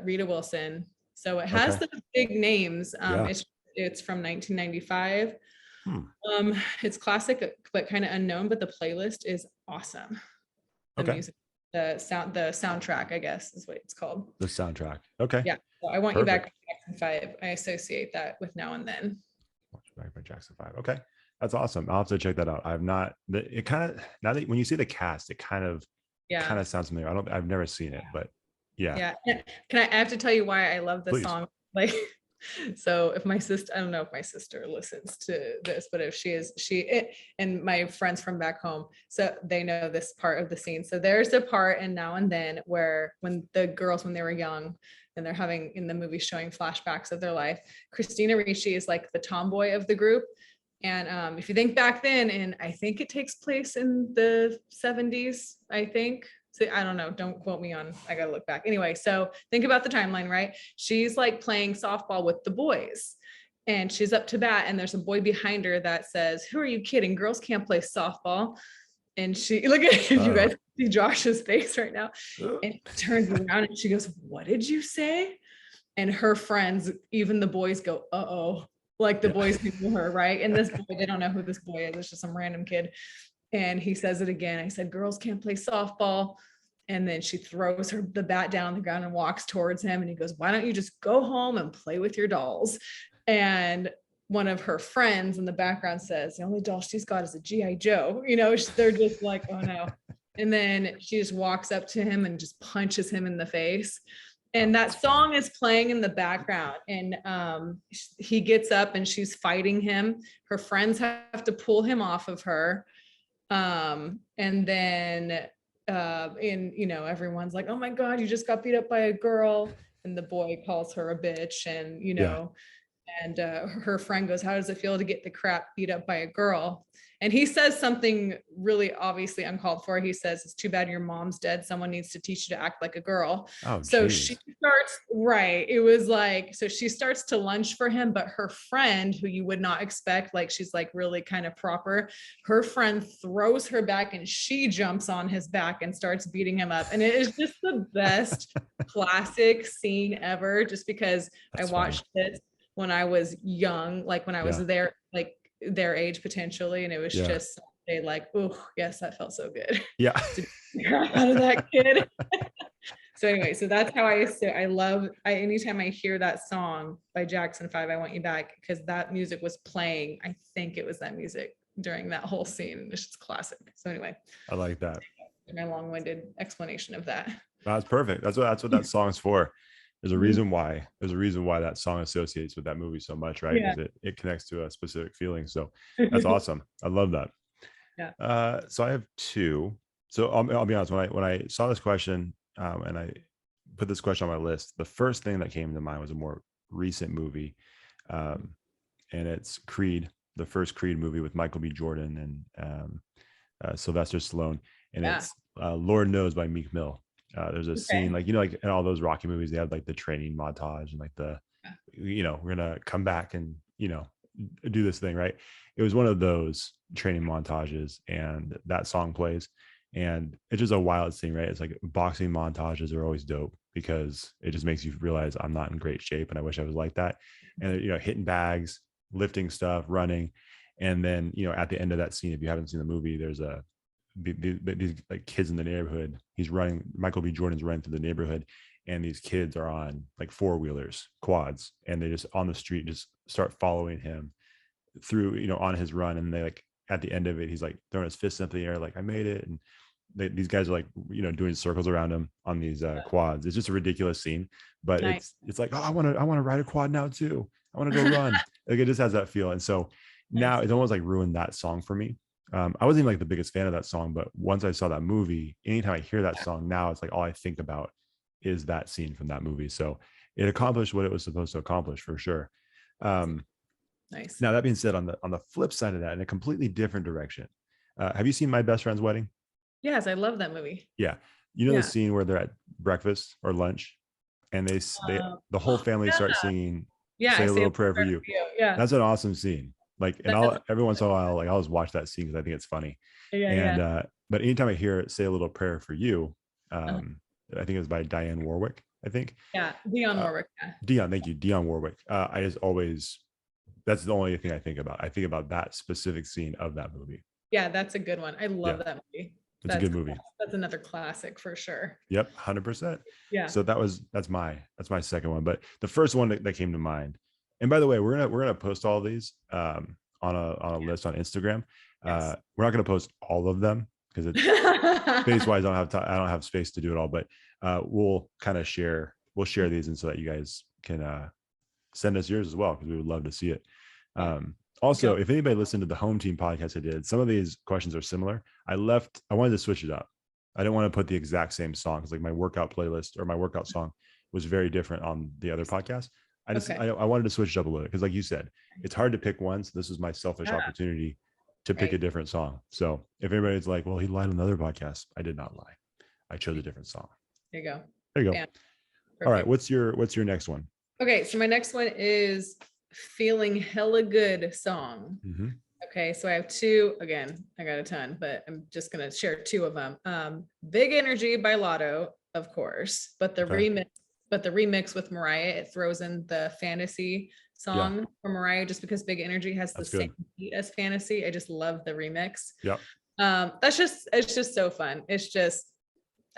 Rita Wilson. So it has the big names. Yeah. It's from 1995. Hmm. It's classic, but kind of unknown, but the playlist is awesome. The music, the soundtrack, I guess is what it's called. The soundtrack. Okay. Yeah. So I Want You Back by Jackson 5. I associate that with Now and Then. Back by Jackson 5. Okay. That's awesome. I'll have to check that out. I've not, it kind of, now that when you see the cast, it kind of sounds familiar. I've never seen it, but yeah. Yeah. I have to tell you why I love this song? Like So if my sister, I don't know if my sister listens to this, but if she is, and my friends from back home, so they know this part of the scene. So there's a part in Now and Then where when the girls, when they were young and they're having in the movie showing flashbacks of their life, Christina Ricci is like the tomboy of the group. And if you think back then, and I think it takes place in the 70s, I think. So I don't know, don't quote me on, I gotta look back. Anyway, so think about the timeline, right? She's like playing softball with the boys and she's up to bat and there's a boy behind her that says, "Who are you kidding? Girls can't play softball." And she, look at you guys see Josh's face right now. And she turns around and she goes, "What did you say?" And her friends, even the boys go, "Uh-oh." Like the boys who knew her, right? And this boy, they don't know who this boy is. It's just some random kid. And he says it again. I said, "Girls can't play softball." And then she throws the bat down on the ground and walks towards him. And he goes, "Why don't you just go home and play with your dolls?" And one of her friends in the background says, "The only doll she's got is a G.I. Joe." You know, they're just like, "Oh no." And then she just walks up to him and just punches him in the face. And that song is playing in the background. And he gets up and she's fighting him. Her friends have to pull him off of her. And then everyone's like, "Oh my God, you just got beat up by a girl." And the boy calls her a bitch, and and her friend goes, "How does it feel to get the crap beat up by a girl?" And he says something really obviously uncalled for. He says, "It's too bad your mom's dead. Someone needs to teach you to act like a girl." Oh, so geez. she starts, right. It was like, so she starts to lunge for him, but her friend, who you would not expect, like she's like really kind of proper, her friend throws her back and she jumps on his back and starts beating him up. And it is just the best classic scene ever, just because That's I watched this when I was young, like when I was there, like their age potentially. And it was just like, "Oh yes, that felt so good." Yeah. To beat the crap out of that kid. So anyway, so that's how anytime I hear that song by Jackson 5, "I Want You Back," because that music was playing. I think it was that music during that whole scene. It's just classic. So anyway, I like that. my long-winded explanation of that. That's perfect. That's what that song's for. There's a reason why. There's a reason why that song associates with that movie so much, right? Because it connects to a specific feeling. So that's awesome. I love that. Yeah. So I have two. So I'll be honest. When I saw this question and I put this question on my list, the first thing that came to mind was a more recent movie, and it's Creed, the first Creed movie with Michael B. Jordan and Sylvester Stallone, and it's Lord Knows by Meek Mill. There's a scene like in all those Rocky movies, they have like the training montage and like we're gonna come back and do this thing, right? It was one of those training montages, and that song plays, and it's just a wild scene, right? It's like boxing montages are always dope because it just makes you realize I'm not in great shape and I wish I was like that. And hitting bags, lifting stuff, running, and then at the end of that scene, if you haven't seen the movie, there's these like kids in the neighborhood. He's running, Michael B. Jordan's running through the neighborhood, and these kids are on like four-wheelers, quads, and they just on the street just start following him through on his run. And they like at the end of it, he's like throwing his fists up in the air like, "I made it." And these guys are like doing circles around him on these quads. It's just a ridiculous scene, but it's like, "Oh, I want to ride a quad now too. I want to go run." Like it just has that feel. And so now it's almost like ruined that song for me. I wasn't even like the biggest fan of that song, but once I saw that movie, anytime I hear that song now, it's like all I think about is that scene from that movie. So it accomplished what it was supposed to accomplish for sure. Nice. Now that being said, on the flip side of that, in a completely different direction, have you seen My Best Friend's Wedding? Yes, I love that movie. Yeah, the scene where they're at breakfast or lunch, and they the whole family starts singing "Say a Little Prayer for You." Yeah, that's an awesome scene. Like, and every once in a while, like I'll just watch that scene because I think it's funny. But anytime I hear "Say a Little Prayer for You," I think it was by Diane Warwick. I think. Yeah, Dionne Warwick. Dionne, thank you, Dionne Warwick. I just always, that's the only thing I think about. I think about that specific scene of that movie. Yeah, that's a good one. I love that movie. It's a good movie. That's another classic for sure. Yep, 100%. Yeah. So that's my second one. But the first one that came to mind. And by the way, we're gonna post all of these on a list on Instagram. We're not gonna post all of them because it's space wise. I don't have space to do it all. But we'll kind of share. We'll share these, and so that you guys can send us yours as well, because we would love to see it. Also, if anybody listened to the home team podcast I did, some of these questions are similar. I wanted to switch it up. I didn't want to put the exact same songs. Like my workout playlist or my workout song was very different on the other podcast. I wanted to switch it up a little bit because, like you said, it's hard to pick one. So this was my selfish opportunity to pick a different song. So if anybody's like, well, he lied on the other podcast, I did not lie. I chose a different song. There you go. There you go. All right. What's your next one? Okay. So my next one is Feeling Hella Good song. Mm-hmm. Okay. So I have two, again, I got a ton, but I'm just going to share two of them. Big Energy by Lotto, of course, but the remix with Mariah, it throws in the Fantasy song from Mariah, just because Big Energy has the same beat as Fantasy. I just love the remix. Yeah. It's just so fun. It's just,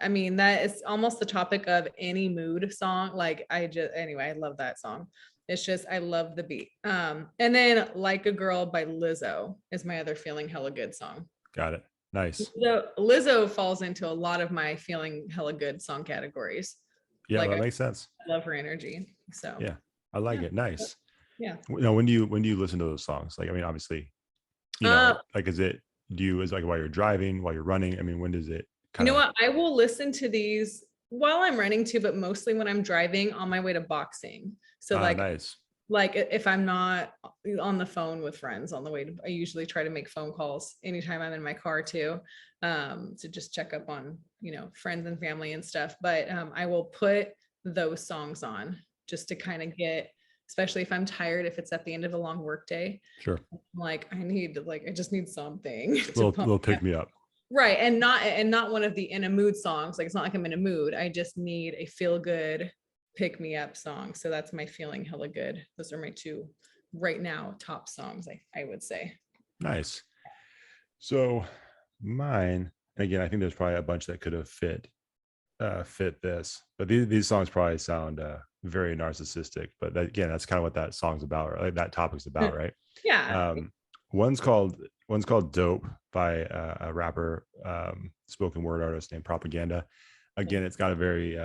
I mean, that is almost the topic of any mood song. Like I love that song. It's just, I love the beat. And then Like a Girl by Lizzo is my other Feeling Hella Good song. Got it. Nice. Lizzo falls into a lot of my Feeling Hella Good song categories. Yeah, that makes sense. I love her energy. So yeah, I like it. Nice. Yeah. When do you listen to those songs? Like, I mean, obviously, like, is it like while you're driving, while you're running? I mean, when does it You know what? I will listen to these while I'm running too, but mostly when I'm driving on my way to boxing. So nice. Like if I'm not on the phone with friends on the way I usually try to make phone calls anytime I'm in my car too, to just check up on, friends and family and stuff. But I will put those songs on just to kind of get, especially if I'm tired, if it's at the end of a long work day. Sure. I just need something. Little pick me up. Right. And not one of the in a mood songs. Like, it's not like I'm in a mood. I just need a feel good pick me up song. So that's my Feeling Hella Good. Those are my two right now top songs, I would say. Nice. So mine, again, I think there's probably a bunch that could have fit this, but these songs probably sound very narcissistic, but that's kind of what that song's about, or like that topic's about, right? Yeah. One's called Dope by a rapper, spoken word artist named Propaganda. Again, it's got a very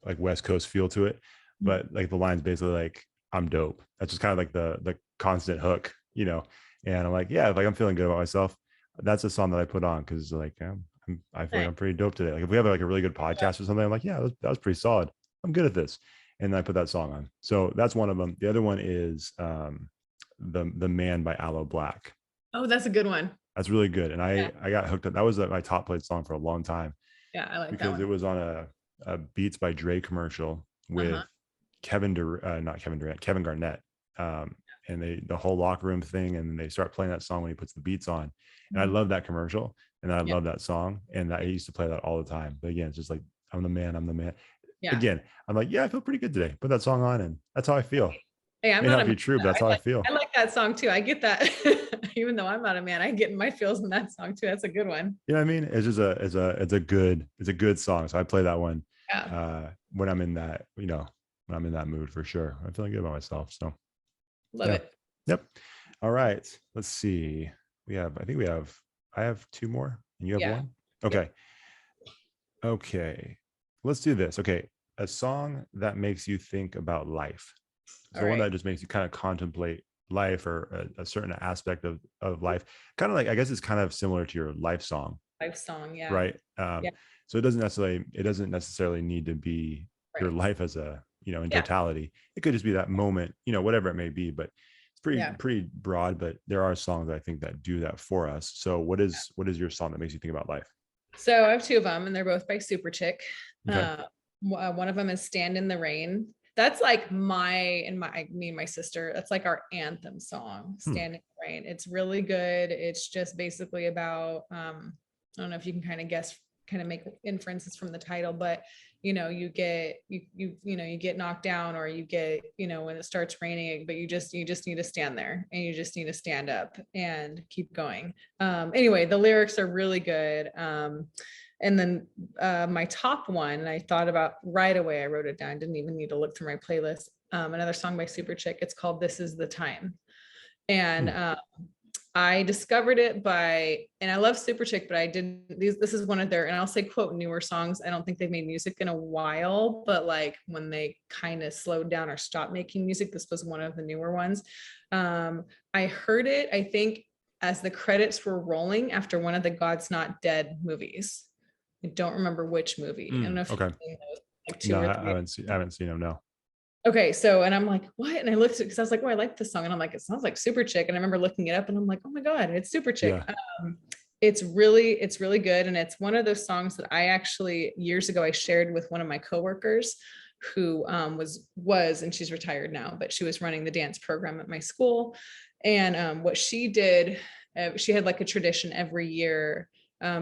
like West Coast feel to it, but like the line's basically like, I'm dope. That's just kind of like the constant hook, and I'm like, yeah, like I'm feeling good about myself. That's a song that I put on because like I feel like I'm pretty dope today. Like if we have like a really good podcast or something, I'm like, yeah, that was pretty solid. I'm good at this. And I put that song on. So that's one of them. The other one is the Man by Aloe Black. Oh, that's a good one. That's really good. And I got hooked up. That was my top played song for a long time. Yeah, I like because that one. It was on a Beats by Dre commercial with Kevin Garnett. And the whole locker room thing, and then they start playing that song when he puts the beats on. And I love that commercial, and I love that song, and I used to play that all the time. But again, it's just like, I'm the man. Yeah. Again, I'm like, yeah, I feel pretty good today. Put that song on, and that's how I feel. Hey, I'm not be true, but that's how I feel. I like that song too. I get that. Even though I'm not a man, I get my feels in that song too. That's a good one. You know what I mean? It's just it's a good song. So I play that one when I'm in that, when I'm in that mood for sure. I'm feeling good about myself. So love it. Yep. All right. Let's see. I have two more and you have one. Okay. Yeah. Okay. Let's do this. Okay. A song that makes you think about life. So one that just makes you kind of contemplate life, or a certain aspect of life. Kind of like, I guess it's kind of similar to your life song. Life song. Yeah. Right. So it doesn't necessarily need to be your life as a, in totality. It could just be that moment, whatever it may be, but it's pretty broad, but there are songs I think that do that for us. So what is your song that makes you think about life? So I have two of them, and they're both by Super Chick. Okay. One of them is Stand in the Rain. That's like me and my sister, that's like our anthem song, Stand in the Rain. It's really good. It's just basically about, I don't know if you can kind of make inferences from the title, but you get knocked down, or you get, when it starts raining, but you just need to stand there, and you just need to stand up and keep going. Anyway, the lyrics are really good. And then my top one, I thought about right away, I wrote it down, didn't even need to look through my playlist. Another song by Super Chick. It's called This Is the Time. And I discovered it and I love Super Chick, but I didn't, this is one of their, and I'll say quote, newer songs. I don't think they've made music in a while, but like when they kind of slowed down or stopped making music, this was one of the newer ones. I heard it, I think, as the credits were rolling after one of the God's Not Dead movies. I don't remember which movie. I don't know if Okay. you've seen those, like two No, or I three. haven't seen them. No. Okay, so and I'm like, what? And I looked at it because I was like, oh, I like this song. And I'm like, it sounds like Super Chick. And I remember looking it up and I'm like, oh my God, it's Super Chick. Yeah. It's really good. And it's one of those songs that I actually years ago I shared with one of my coworkers who was and she's retired now, but she was running the dance program at my school. And what she did, she had like a tradition every year.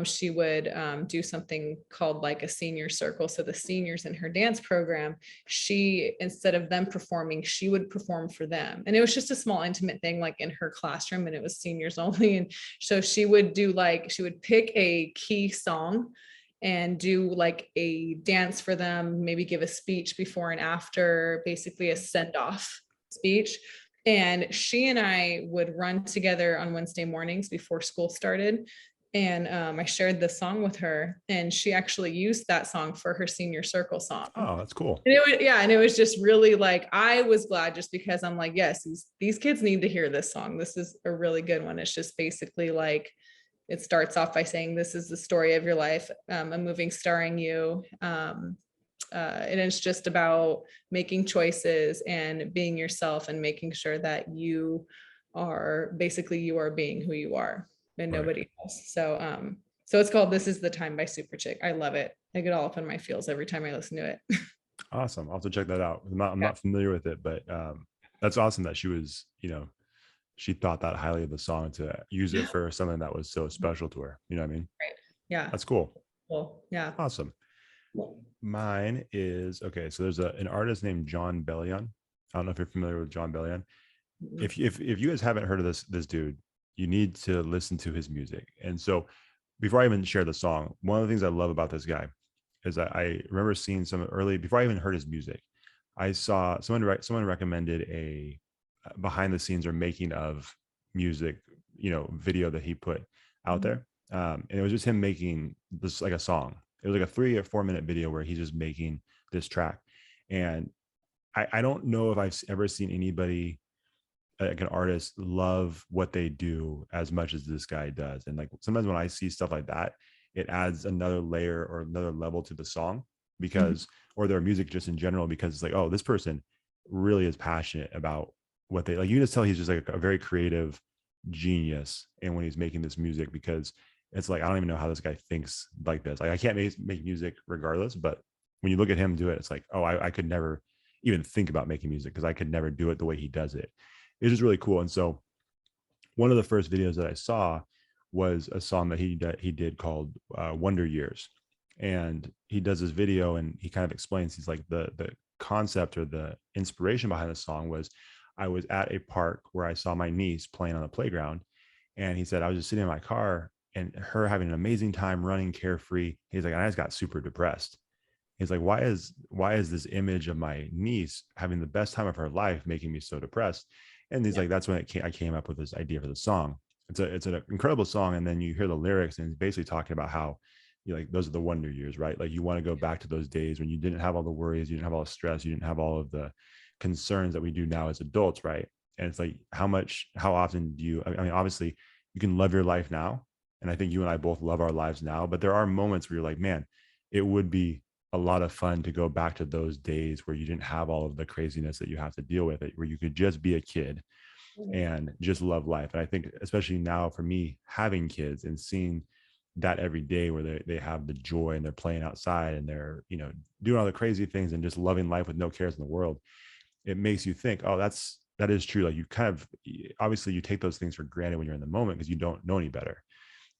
She would do something called like a senior circle. So the seniors in her dance program, she, instead of them performing, she would perform for them. And it was just a small intimate thing like in her classroom, and it was seniors only. And so she would pick a key song and do like a dance for them, maybe give a speech before and after, basically a send-off speech. And she and I would run together on Wednesday mornings before school started. And I shared the song with her, and she actually used that song for her senior circle song. Oh, that's cool. And it was just really like, I was glad just because I'm like, yes, these kids need to hear this song. This is a really good one. It's just basically like, it starts off by saying, this is the story of your life, a moving starring you. And it's just about making choices and being yourself and making sure that you are being who you are and Right. nobody else. So it's called This Is the Time by Super Chick. I love it. I get all up in my feels every time I listen to it. Awesome. I'll have to check that out. I'm Yeah. not familiar with it, but that's awesome that she was, she thought that highly of the song to use it for something that was so special to her. You know what I mean? Right. Yeah. That's cool. Cool. Yeah. Awesome. Mine is okay. So there's an artist named John Bellion. I don't know if you're familiar with John Bellion. If you guys haven't heard of this dude, you need to listen to his music. And so before I even share the song, one of the things I love about this guy is that I remember seeing some early, before I even heard his music, I saw someone recommended a behind the scenes or making of music, video that he put out there. And it was just him making this like a song. It was like a 3 or 4 minute video where he's just making this track. And I don't know if I've ever seen anybody like an artist love what they do as much as this guy does. And like sometimes when I see stuff like that, it adds another layer or another level to the song because or their music just in general, because it's like, oh, this person really is passionate about what they like. You can just tell he's just like a very creative genius. And when he's making this music, because it's like, I don't even know how this guy thinks like this. Like I can't make music regardless, but when you look at him do it, it's like, oh, I could never even think about making music because I could never do it the way he does it. It's just really cool. And so one of the first videos that I saw was a song that he did called Wonder Years. And he does this video and he kind of explains, he's like the concept or the inspiration behind the song was, I was at a park where I saw my niece playing on the playground. And he said, I was just sitting in my car and her having an amazing time running carefree. He's like, and I just got super depressed. He's like, why is this image of my niece having the best time of her life making me so depressed? And he's like, that's when I came up with this idea for the song. It's an incredible song. And then you hear the lyrics and he's basically talking about how like those are the wonder years, right? Like you want to go back to those days when you didn't have all the worries, you didn't have all the stress, you didn't have all of the concerns that we do now as adults, right? And it's like, how often do you, I mean, obviously you can love your life now. And I think you and I both love our lives now, but there are moments where you're like, man, it would be a lot of fun to go back to those days where you didn't have all of the craziness that you have to deal with, it, where you could just be a kid and just love life. And I think especially now for me having kids and seeing that every day where they have the joy and they're playing outside and they're, doing all the crazy things and just loving life with no cares in the world, it makes you think, oh, that is true. Like you kind of, obviously you take those things for granted when you're in the moment because you don't know any better.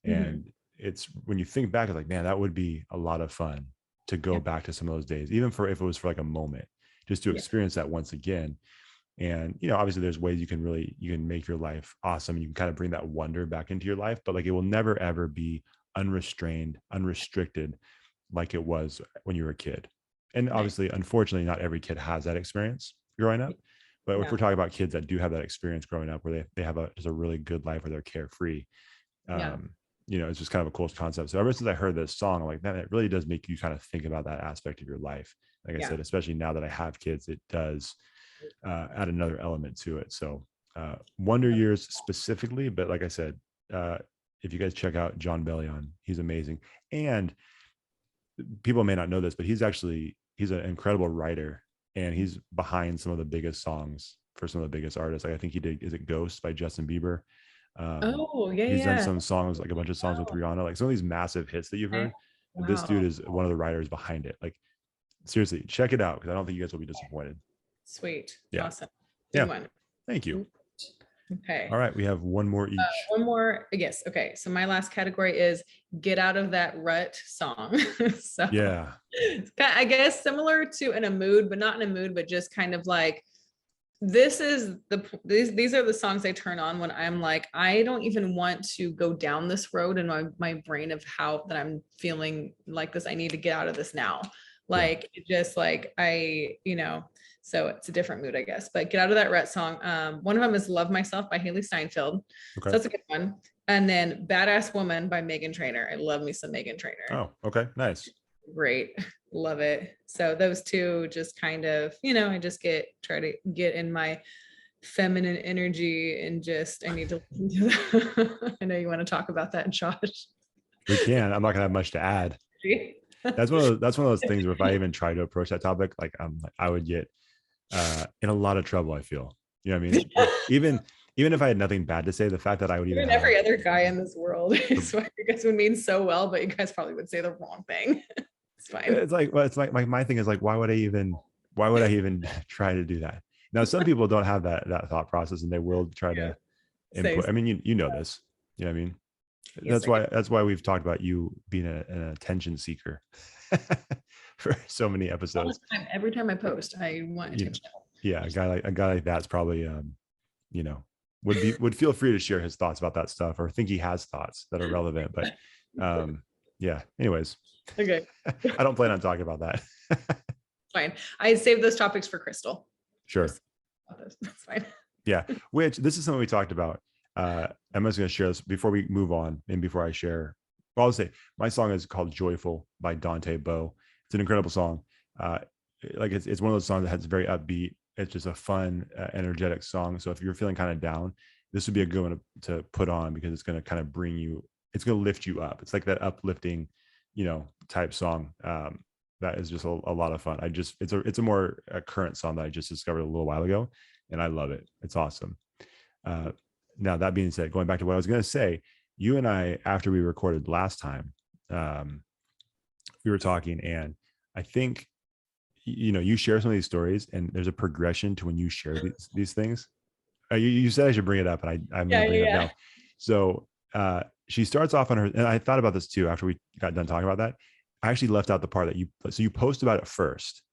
And it's when you think back, it's like, man, that would be a lot of fun to go back to some of those days, even if it was for like a moment, just to experience that once again. And, obviously there's ways you can make your life awesome. You can kind of bring that wonder back into your life, but like, it will never, ever be unrestrained, unrestricted, like it was when you were a kid. And obviously, unfortunately, not every kid has that experience growing up, But if Yeah. we're talking about kids that do have that experience growing up where they have just a really good life where they're carefree, Yeah. it's just kind of a cool concept. So ever since I heard this song, I'm like, man, it really does make you kind of think about that aspect of your life. Like I said, especially now that I have kids, it does add another element to it. So Wonder Years specifically, but like I said, if you guys check out John Bellion, he's amazing. And people may not know this, but he's an incredible writer, and he's behind some of the biggest songs for some of the biggest artists. Like I think he did, is it Ghost by Justin Bieber? Oh, yeah, He's done yeah. some songs, like a bunch of songs with Wow. Rihanna, like some of these massive hits that you've Okay. heard. This dude Wow. is one of the writers behind it. Like seriously, check it out because I don't think you guys will be disappointed. Sweet. Yeah. Awesome. Yeah. Good one. Thank you. Okay. All right, we have one more each. One more. Yes. Okay. So my last category is Get Out of That Rut song. So Yeah. I guess similar to In a Mood, but not in a mood, but just kind of like, these are the songs I turn on when I'm like, I don't even want to go down this road in my brain of how that I'm feeling like this. I need to get out of this now. Like it just like so it's a different mood, I guess. But Get Out of That Rut song. One of them is Love Myself by Haley Steinfeld. Okay. So that's a good one. And then Badass Woman by Meghan Trainor. I love me some Meghan Trainor. Oh, okay. Nice. Great. Love it. So those two just kind of, I just try to get in my feminine energy and I need to listen to that. I know you want to talk about that, Josh. We can. I'm not gonna have much to add. That's one of those things where if I even try to approach that topic, like I would get in a lot of trouble, I feel. You know what I mean? Even if I had nothing bad to say, the fact that I would even every other guy in this world is what you guys would mean so well, but you guys probably would say the wrong thing. It's fine. It's like my thing is like, why would I even try to do that? Now, some people don't have that thought process, and they will try to input. I mean, you know this. You know what I mean? Yes, that's why we've talked about you being an attention seeker for so many episodes. Every time I post, I want attention. Yeah, a guy like that's probably would feel free to share his thoughts about that stuff, or think he has thoughts that are relevant. But yeah. Anyways, okay. I don't plan on talking about that. Fine. I saved those topics for Crystal. Sure. That's fine. Yeah. Which this is something we talked about. I'm just going to share this before we move on, and before I share. Well, I'll say my song is called "Joyful" by Dante Bowe. It's an incredible song. Like it's one of those songs that has very upbeat. It's just a fun, energetic song. So if you're feeling kind of down, this would be a good one to put on, because it's going to kind of it's going to lift you up. It's like that uplifting, type song. That is just a lot of fun. It's a more current song that I just discovered a little while ago, and I love it. It's awesome. Now, that being said, going back to what I was going to say, you and I, after we recorded last time, we were talking, and I think, you share some of these stories, and there's a progression to when you share these things. You said I should bring it up, and I'm going to bring it up now. So she starts off on her, and I thought about this too after we got done talking about that. I actually left out the part that you post about it first,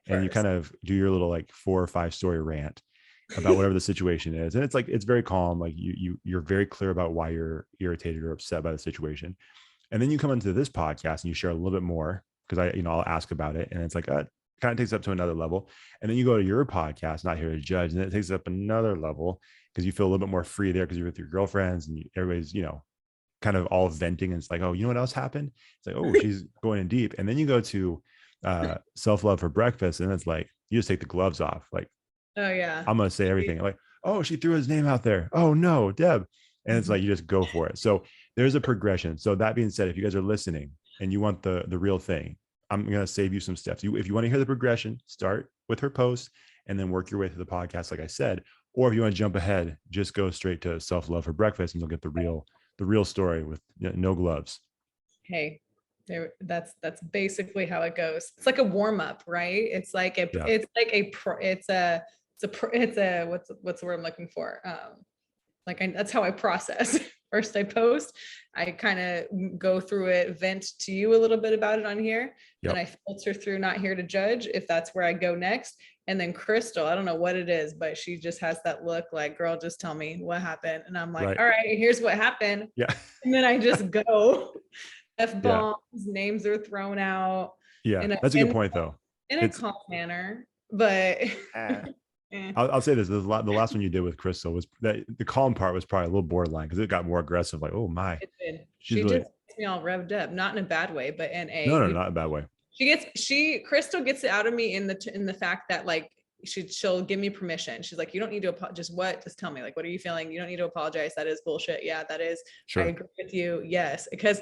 and you kind of do your little like 4 or 5 story rant about whatever the situation is. And it's very calm. Like you're very clear about why you're irritated or upset by the situation. And then you come into this podcast and you share a little bit more, because I'll ask about it. And it's like, kind of takes it up to another level. And then you go to your podcast, Not Here to Judge, and it takes it up another level, because you feel a little bit more free there, because you're with your girlfriends and everybody's, kind of all venting. And it's like, oh, you know what else happened? It's like, oh, she's going in deep. And then you go to Self-Love for Breakfast, and it's like, you just take the gloves off. Like, oh yeah, I'm going to say everything. Like, oh, she threw his name out there. Oh no, Deb. And it's like, you just go for it. So there's a progression. So that being said, if you guys are listening and you want the real thing, I'm going to save you some steps. If you want to hear the progression, start with her post and then work your way through the podcast, like I said. Or if you want to jump ahead, just go straight to Self-Love for Breakfast, and you'll get the real story with no gloves. Hey, that's basically how it goes. It's like a warm up, right? It's like what's the word I'm looking for? That's how I process. First I post, I kind of go through it, vent to you a little bit about it on here. Then I filter through Not Here to Judge, if that's where I go next. And then Crystal, I don't know what it is, but she just has that look like, girl, just tell me what happened. And I'm like, all right, here's what happened. Yeah. And then I just go. F-bombs, names are thrown out. Yeah, that's a good point though. In a calm manner, but I'll say this: the last one you did with Crystal was that the calm part was probably a little borderline because it got more aggressive. Like, oh my, It did. she's She really just gets me all revved up, not in a bad way, but in no, a no, you, not a bad way. Crystal gets it out of me in the fact that like she'll give me permission. She's like, you don't need to just tell me, like, what are you feeling? You don't need to apologize. That is bullshit. Yeah, that is. I Sure. agree with you. Yes, because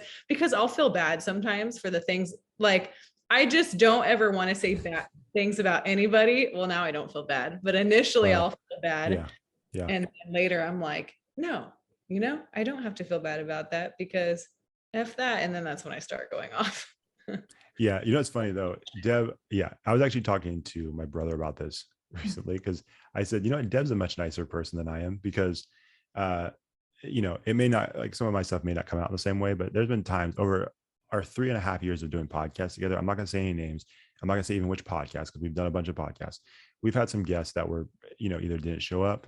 I'll feel bad sometimes for the things like I just don't ever want to say bad things about anybody. Well, now I don't feel bad, but initially I'll Well, feel bad. yeah, yeah, And then later I'm like, no, I don't have to feel bad about that because F that. And then that's when I start going off. yeah. You know, it's funny though, Deb. Yeah, I was actually talking to my brother about this recently because I said, you know, Deb's a much nicer person than I am because, uh, you know, it may not like some of my stuff may not come out the same way, but there's been times over our 3.5 years of doing podcasts together. I'm not going to say any names. I'm not going to say even which podcast because we've done a bunch of podcasts. We've had some guests that were, you know, either didn't show up,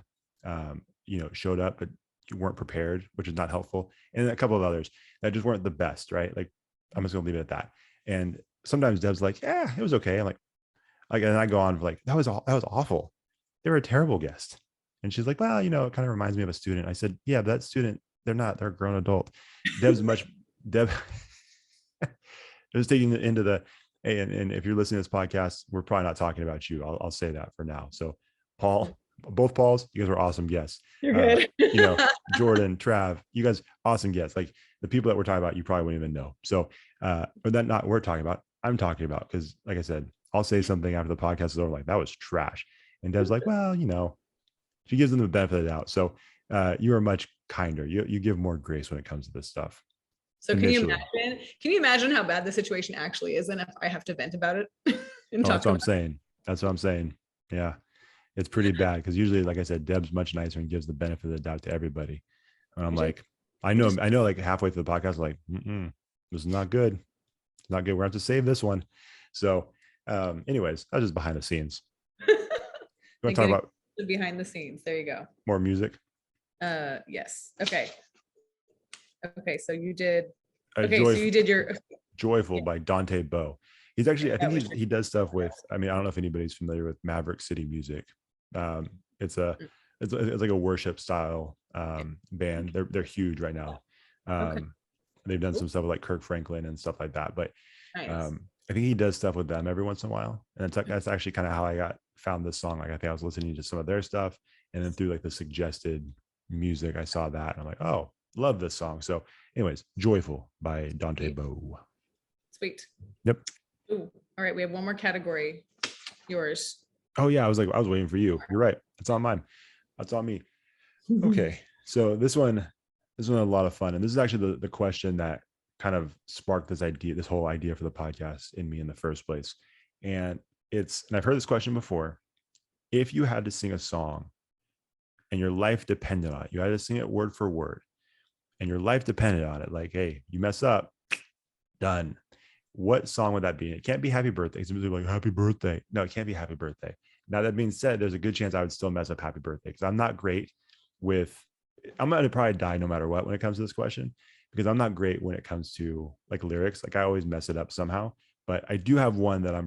you know, showed up but you weren't prepared, which is not helpful, and a couple of others that just weren't the best, right? Like, I'm just going to leave it at that. And sometimes Deb's like, yeah, it was okay. I'm like, and I go on like, that was awful. They were a terrible guest. And she's like, well, you know, it kind of reminds me of a student. I said, yeah, but that student, they're a grown adult. Deb is taking it into the, and if you're listening to this podcast, we're probably not talking about you. I'll say that for now. So Paul, both Pauls, you guys were awesome guests. You're good. You know, Jordan, Trav, you guys, awesome guests. Like the people that we're talking about, you probably wouldn't even know. So, but that not we're talking about, I'm talking about, because like I said, I'll say something after the podcast is over, like, that was trash. And Deb's like, well, you know, she gives them the benefit of the doubt. So you are much kinder. You give more grace when it comes to this stuff. So can you imagine how bad the situation actually is and if I have to vent about it and that's what I'm saying. That's what I'm saying. Yeah. It's pretty bad because usually, like I said, Deb's much nicer and gives the benefit of the doubt to everybody. And I'm like, I know like halfway through the podcast, like, this is not good. It's not good. We're going to have to save this one. So anyways, that's just behind the scenes. You want to talk about the behind the scenes? There you go. More music. Yes. Okay. So you did. So you did your Joyful by Dante Bowe. He's actually, I think he does stuff with, I mean, I don't know if anybody's familiar with Maverick City Music. It's like a worship style band. They're huge right now. They've done some stuff with like Kirk Franklin and stuff like that. But I think he does stuff with them every once in a while. And that's actually kind of how I found this song. Like I think I was listening to some of their stuff, and then through like the suggested music, I saw that and I'm like, oh, love this song. So anyways, Joyful by Dante Bowe. Sweet. Yep. Ooh. All right, we have one more category. Yours. Oh yeah, I was waiting for you. You're right. It's on mine. That's on me. Okay. So this one a lot of fun. And this is actually the question that kind of sparked this whole idea for the podcast in me in the first place. And I've heard this question before. If you had to sing a song and your life depended on it, you had to sing it word for word, and your life depended on it, like, hey, you mess up, done. What song would that be? It can't be Happy Birthday. It's like Happy Birthday. No, it can't be Happy Birthday. Now, that being said, there's a good chance I would still mess up Happy Birthday because I'm not great I'm going to probably die no matter what when it comes to this question, because I'm not great when it comes to like lyrics. Like I always mess it up somehow, but I do have one that I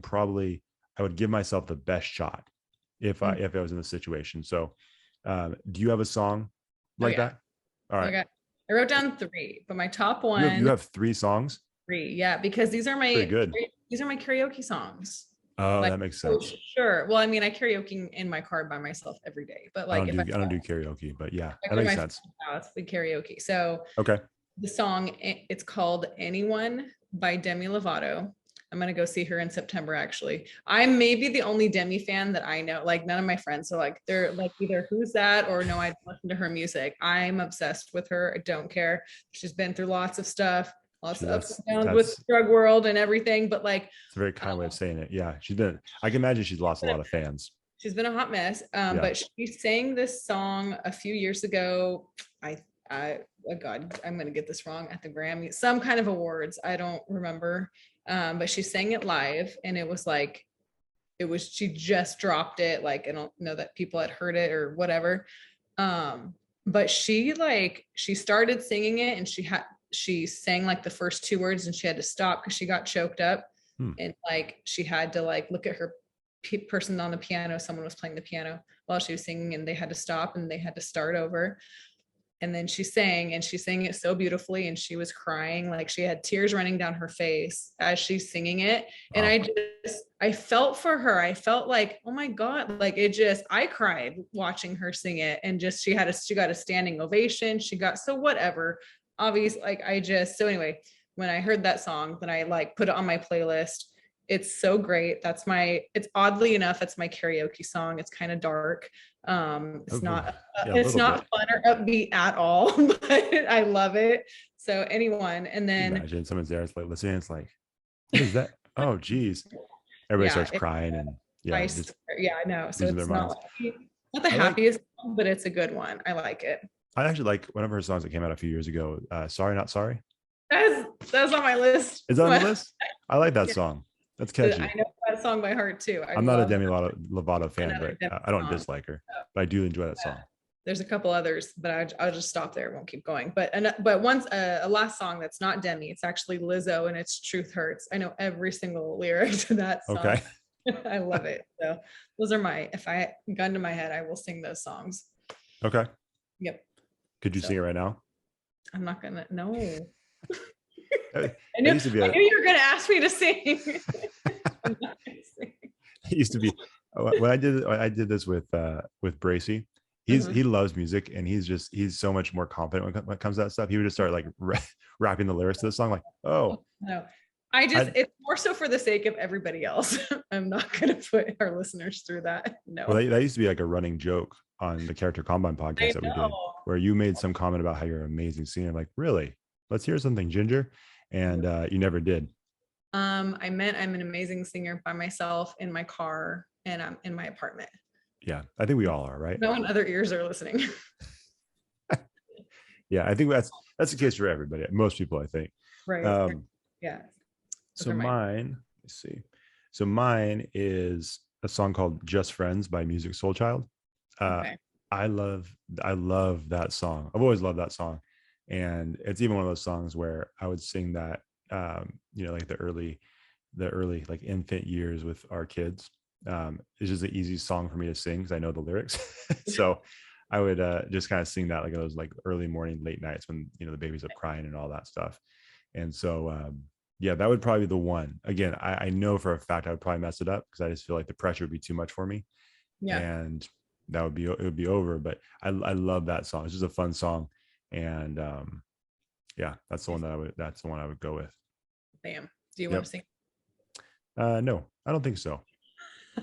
would give myself the best shot if I was in the situation. So do you have a song like that? All right. I wrote down 3, but my top one. You have 3 songs? 3, yeah, because these are my karaoke songs. Oh, like, that makes sense. Sure. Well, I mean, I karaoke in my car by myself every day, but like I don't do karaoke, but yeah, that makes sense. House, we karaoke. So okay. The song, it's called Anyone by Demi Lovato. I'm going to go see her in September, actually. I'm maybe the only Demi fan that I know. Like none of my friends are like, they're like either who's that or no, I don't listen to her music. I'm obsessed with her. I don't care. She's been through lots of stuff. Lots of ups and downs with the drug world and everything, but like it's a very kind way of saying it. Yeah, I can imagine she's lost a lot of fans. She's been a hot mess. But she sang this song a few years ago. Oh God, I'm gonna get this wrong, at the Grammy, some kind of awards. I don't remember. But she sang it live, and she just dropped it. Like I don't know that people had heard it or whatever. But she started singing it, and she sang like the first 2 words and she had to stop because she got choked up. And like she had to like look at her person on the piano, someone was playing the piano while she was singing, and they had to stop and they had to start over. And then she sang, and she sang it so beautifully, and she was crying, like she had tears running down her face as she's singing it. And I felt for her. I felt like, oh my God, like I cried watching her sing it. And just, she got a standing ovation. So whatever, obviously, like so anyway, when I heard that song, then I like put it on my playlist. It's so great. It's oddly enough, it's my karaoke song. It's kind of dark. It's not fun or upbeat at all, but I love it. So anyone, and then imagine someone's there, it's like listening, it's like, what is that? Oh geez. Everybody starts crying and I know. So it's not the happiest song, but it's a good one. I like it. I actually like one of her songs that came out a few years ago. Sorry Not Sorry. That's on my list. Is that on the list? I like that song. That's catchy. I know that song by heart too. I'm not a Demi Lovato fan, but I don't dislike her. But I do enjoy that song. There's a couple others, but I'll just stop there. Won't keep going. But once a last song that's not Demi, it's actually Lizzo, and it's Truth Hurts. I know every single lyric to that song. Okay. I love it. So those are if I gun to my head, I will sing those songs. Okay. Yep. Could you sing it right now? I'm not gonna. No. I knew you were gonna ask me to sing. It used to be when I did this with Bracy. He loves music, and he's so much more confident when it comes to that stuff. He would just start like rapping the lyrics to the song, like, oh no. It's more so for the sake of everybody else. I'm not gonna put our listeners through that. No. Well, that used to be like a running joke on the Character Combine podcast that we did, where you made some comment about how you're an amazing singer. I'm like, really? Let's hear something, Ginger. And you never did. I meant I'm an amazing singer by myself in my car, and I'm in my apartment. Yeah, I think we all are, right? No one other ears are listening. Yeah, I think that's the case for everybody. Most people, I think. Right. Yeah. So mine, let's see. So mine is a song called "Just Friends" by Music Soul Child. Okay. I love that song. I've always loved that song. And it's even one of those songs where I would sing that, like the early like infant years with our kids. It's just an easy song for me to sing because I know the lyrics. So I would just kind of sing that like those like early morning, late nights when, the baby's up crying and all that stuff. And so, that would probably be the one. Again, I know for a fact I would probably mess it up because I just feel like the pressure would be too much for me. Yeah. And it would be over. But I love that song. It's just a fun song. And that's the one I would go with. Bam. Do you want to sing? No, I don't think so.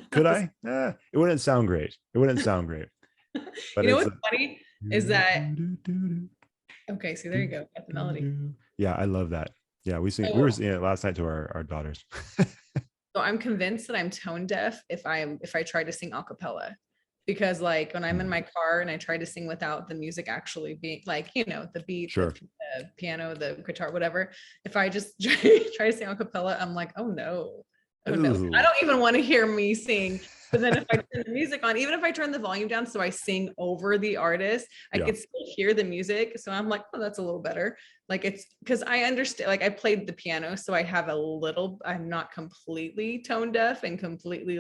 Could I? It wouldn't sound great. But what's funny is that okay, see, there you go. Got the melody. Yeah, I love that. Yeah, we were singing it last night to our daughters. So I'm convinced that I'm tone deaf if I try to sing a cappella. Because like when I'm in my car and I try to sing without the music actually being like, the beat, sure, the piano, the guitar, whatever. If I just try to sing a cappella, I'm like, oh no. I don't even want to hear me sing. But then if I turn the music on, even if I turn the volume down so I sing over the artist, I could still hear the music. So I'm like, oh, that's a little better. Like it's because I understand, like I played the piano, so I have I'm not completely tone deaf and completely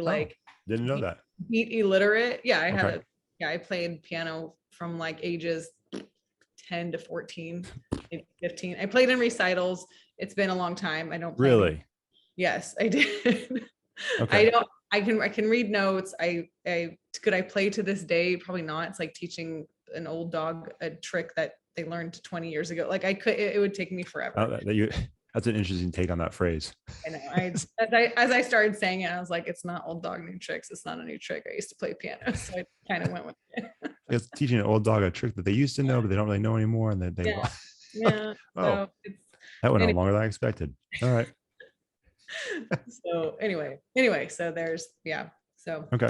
didn't know that. Beat illiterate. Yeah, I played piano from like ages 10 to 14, 15. I played in recitals. It's been a long time. I don't play really. Yes, I did. Okay. I can read notes. Could I play to this day? Probably not. It's like teaching an old dog a trick that they learned 20 years ago. Like it would take me forever. That's an interesting take on that phrase. I know. As I started saying it, I was like, it's not old dog new tricks. It's not a new trick. I used to play piano, so I kind of went with it. It's teaching an old dog a trick that they used to know, but they don't really know anymore. And they yeah. Oh, that went on longer than I expected. All right. So anyway, so there's so okay.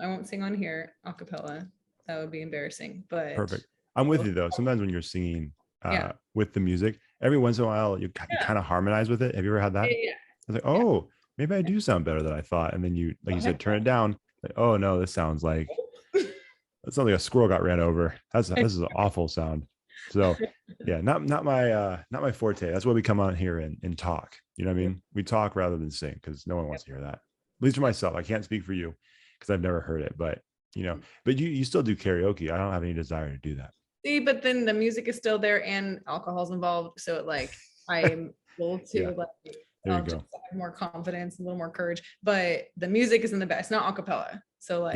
I won't sing on here a cappella. That would be embarrassing. But perfect. I'm with you though. Sometimes when you're singing with the music, every once in a while you kind of harmonize with it. Have you ever had that? Yeah. I was like, maybe I do sound better than I thought. And then you, like you said, turn it down. Like, oh no, this sounds like a squirrel got ran over. This is an awful sound. So not my forte. That's why we come on here and talk. You know what I mean? We talk rather than sing because no one wants to hear that. least for myself. I can't speak for you because I've never heard it, but but you still do karaoke. I don't have any desire to do that. See, but then the music is still there and alcohol's involved. So I'm able to Yeah, there you just go. have more confidence, a little more courage. But the music isn't the best, not acapella. So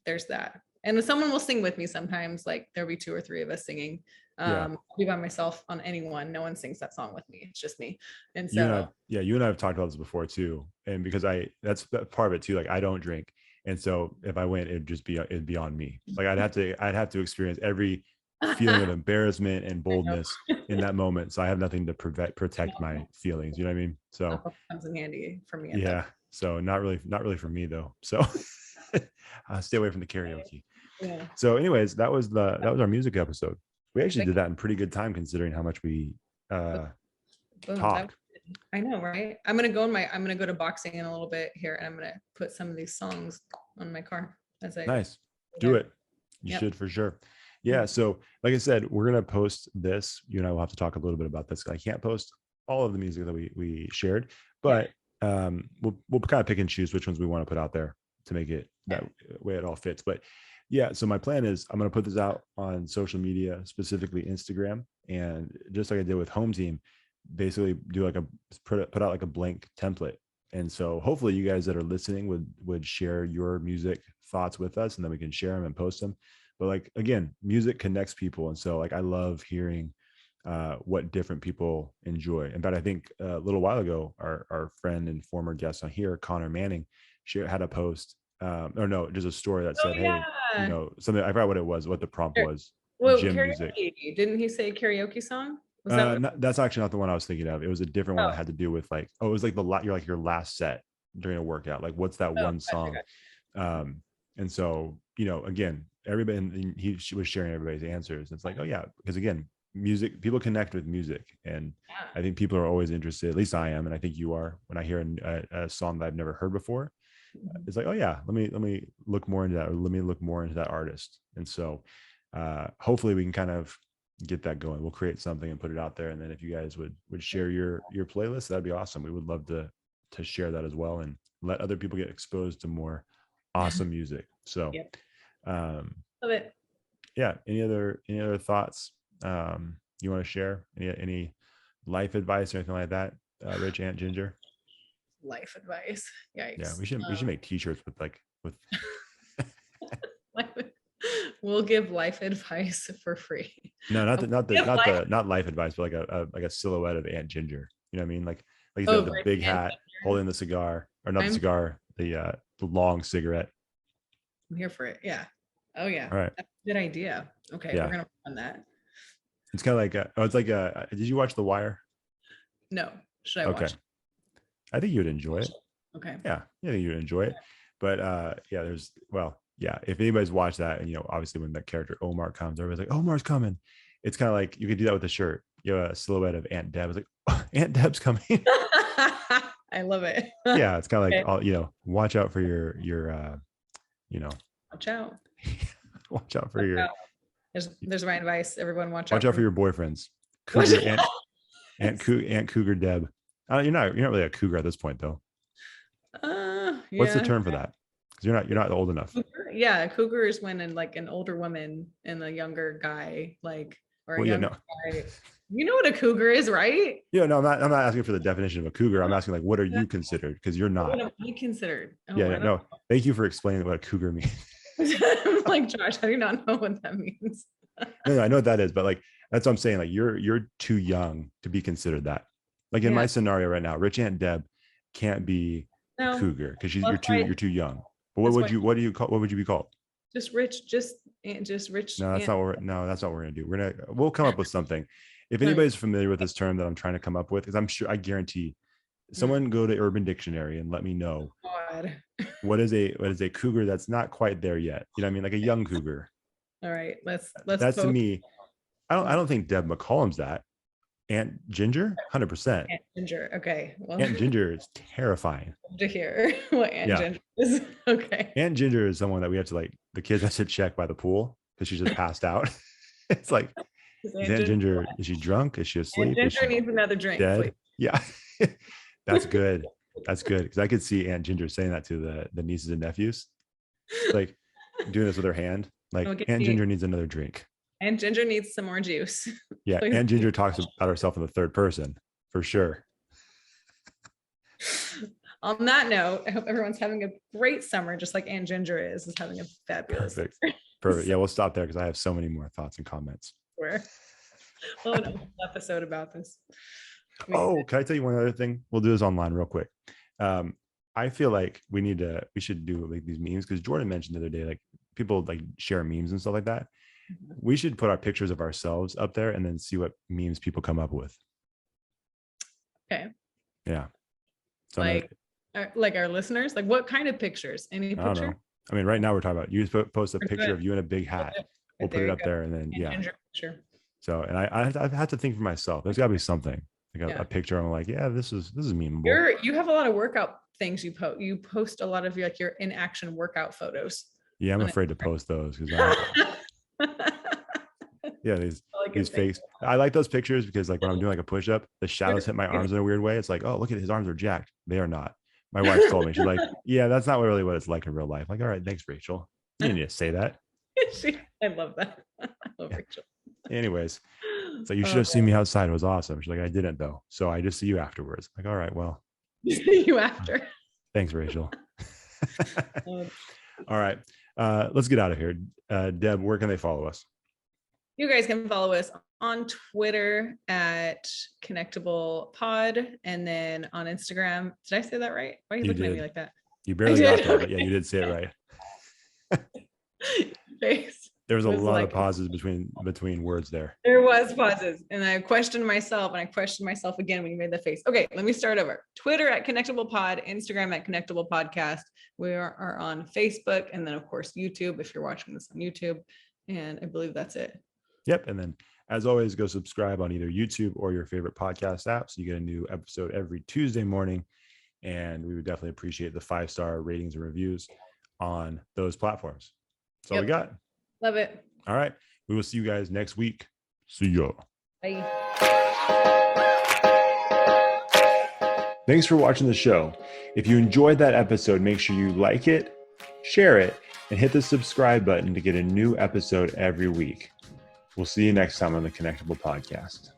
there's that. And someone will sing with me sometimes. Like there'll be 2 or 3 of us singing. I'll be by myself on anyone. No one sings that song with me. It's just me. And so you and I have talked about this before too. And because that's part of it too. Like I don't drink. And so if I went, it'd be on me. Like I'd have to experience every feeling of embarrassment and boldness in that moment. So I have nothing to protect my feelings. You know what I mean? So comes in handy for me. Yeah. So not really for me though. So stay away from the karaoke. Yeah. So anyways, that was our music episode. We actually did that in pretty good time considering how much we talk. I know, right? I'm gonna go to boxing in a little bit here, and I'm gonna put some of these songs on my car as I nice. Do it. You should for sure. Yeah. So like I said, we're gonna post this. You and I will have to talk a little bit about this. I can't post all of the music that we shared, but we'll kind of pick and choose which ones we want to put out there to make it that way it all fits. But yeah, so my plan is I'm going to put this out on social media, specifically Instagram, and just like I did with Home Team, basically do put out like a blank template. And so hopefully you guys that are listening would share your music thoughts with us, and then we can share them and post them. But like, again, music connects people. And so like, I love hearing what different people enjoy. In fact, I think a little while ago, our friend and former guest on here, Connor Manning, had a post, or no, just a story that said, hey, something, I forgot what it was, what the prompt was. Well, gym karaoke. Music. Didn't he say karaoke song? That's actually not the one I was thinking of. It was a different one that had to do with like, it was like your last set during a workout. Like, what's that one song? And so, again, everybody, and he was sharing everybody's answers. It's like, oh yeah, because again, music, people connect with music, and I think people are always interested, at least I am, and I think you are, when I hear a song that I've never heard before. It's like, oh yeah, let me look more into that, or let me look more into that artist. And so hopefully we can kind of get that going. We'll create something and put it out there, and then if you guys would share your playlist, that'd be awesome. We would love to share that as well, and let other people get exposed to more awesome music. So love it. Yeah, any other thoughts you want to share? Any life advice or anything like that, Rich Aunt Ginger? Life advice. Yikes. Yeah, we should make t-shirts with we'll give life advice for free. No, not life advice, but like a silhouette of Aunt Ginger. You know what I mean? Like you said, the big hat, holding the cigar, or not the cigar, the long cigarette. I'm here for it. Yeah. Oh yeah. All right. That's a good idea. Okay, we're gonna work on that. It's kind of like did you watch The Wire? No. Should I watch it? I think you would enjoy it. Okay. Yeah, I think you would enjoy it. But if anybody's watched that, and obviously when that character Omar comes, everybody's like, Omar's coming. It's kind of like you could do that with a shirt. You have a silhouette of Aunt Deb. It's like, oh, Aunt Deb's coming. I love it. Yeah, it's kind of like, watch out for your watch out. Watch out for your. There's my advice. Everyone watch out for your boyfriends. Cougar, Aunt Cougar Deb. You're not really a cougar at this point, though. What's the term for that? Because you're not old enough. Yeah, cougar is when an older woman and a younger guy, guy. You know what a cougar is, right? Yeah, no, I'm not asking for the definition of a cougar. I'm asking what are you considered? Because you're not. What am I considered? No. Thank you for explaining what a cougar means. I'm like, Josh, I do not know what that means. No, I know what that is, but that's what I'm saying. You're too young to be considered that. In my scenario right now, Rich Aunt Deb can't be a cougar because you're too young. But what would you be called? Just rich, just rich. No, that's not what we're gonna do. We'll come up with something. If anybody's familiar with this term that I'm trying to come up with, because I guarantee someone go to Urban Dictionary and let me know what is a cougar that's not quite there yet. You know what I mean? Like a young cougar. All right, let's. That's to me. I don't think Deb McCollum's that. Aunt Ginger, 100%. Aunt Ginger. Okay. Well, Aunt Ginger is terrifying. To hear what Aunt Ginger is. Okay. Aunt Ginger is someone that we have to the kids have to check by the pool because she just passed out. It's like, is Aunt Ginger, is she drunk? Is she asleep? Aunt Ginger needs another drink. Dead? Please. Yeah. That's good. That's good because I could see Aunt Ginger saying that to the nieces and nephews, like doing this with her hand. Like Okay, Aunt Ginger needs another drink. and Ginger needs some more juice. Yeah, Please. Aunt Ginger talks about herself in the third person for sure. On that note, I hope everyone's having a great summer, just like Aunt Ginger is having a fabulous Perfect. summer. Perfect. Yeah, we'll stop there because I have so many more thoughts and comments. We'll have a whole episode about this. Oh, can I tell you one other thing? We'll do this online real quick. I feel like we should do like these memes because Jordan mentioned the other day, like people like share memes and stuff like that. We should put our pictures of ourselves up there and then see what memes people come up with. Okay. Yeah. So like our listeners, like what kind of pictures? Any I don't know. picture? I mean, right now we're talking about you post a picture of you in a big hat. We'll put it up there and then Sure. So, and I've had to think for myself. There's got to be something like a picture. I'm like, yeah, this is memeable. You have a lot of workout things you post. You post a lot of your in action workout photos. Yeah, I'm afraid to post those because these fakes. I like those pictures because like when I'm doing like a push up, the shadows hit my arms in a weird way. It's like, oh, look at his arms are jacked. They are not. My wife told me, she's like, yeah, that's not really what it's like in real life. Like, all right, thanks, Rachel. You didn't need to say that. I love that. I love Rachel. Anyways, so you should have seen me outside. It was awesome. She's like, I didn't though. So I just see you afterwards. Like, all right, well. You after. Thanks, Rachel. All right. Let's get out of here. Deb, where can they follow us? You guys can follow us on Twitter at Connectable Pod, and then on Instagram. Did I say that right? Why are you looking at me like that? You barely got there, but yeah, you did say it right. There was a lot of pauses between words there. There was pauses, and I questioned myself, and I questioned myself again when you made the face. Okay, let me start over. Twitter at Connectable Pod, Instagram at Connectable Podcast. We are on Facebook, and then of course YouTube if you're watching this on YouTube. And I believe that's it. Yep. And then as always, go subscribe on either YouTube or your favorite podcast app so you get a new episode every Tuesday morning. And we would definitely appreciate the 5-star ratings and reviews on those platforms. That's all we got. Love it. All right. We will see you guys next week. See ya. Bye. Thanks for watching the show. If you enjoyed that episode, make sure you like it, share it, and hit the subscribe button to get a new episode every week. We'll see you next time on the Connectable Podcast.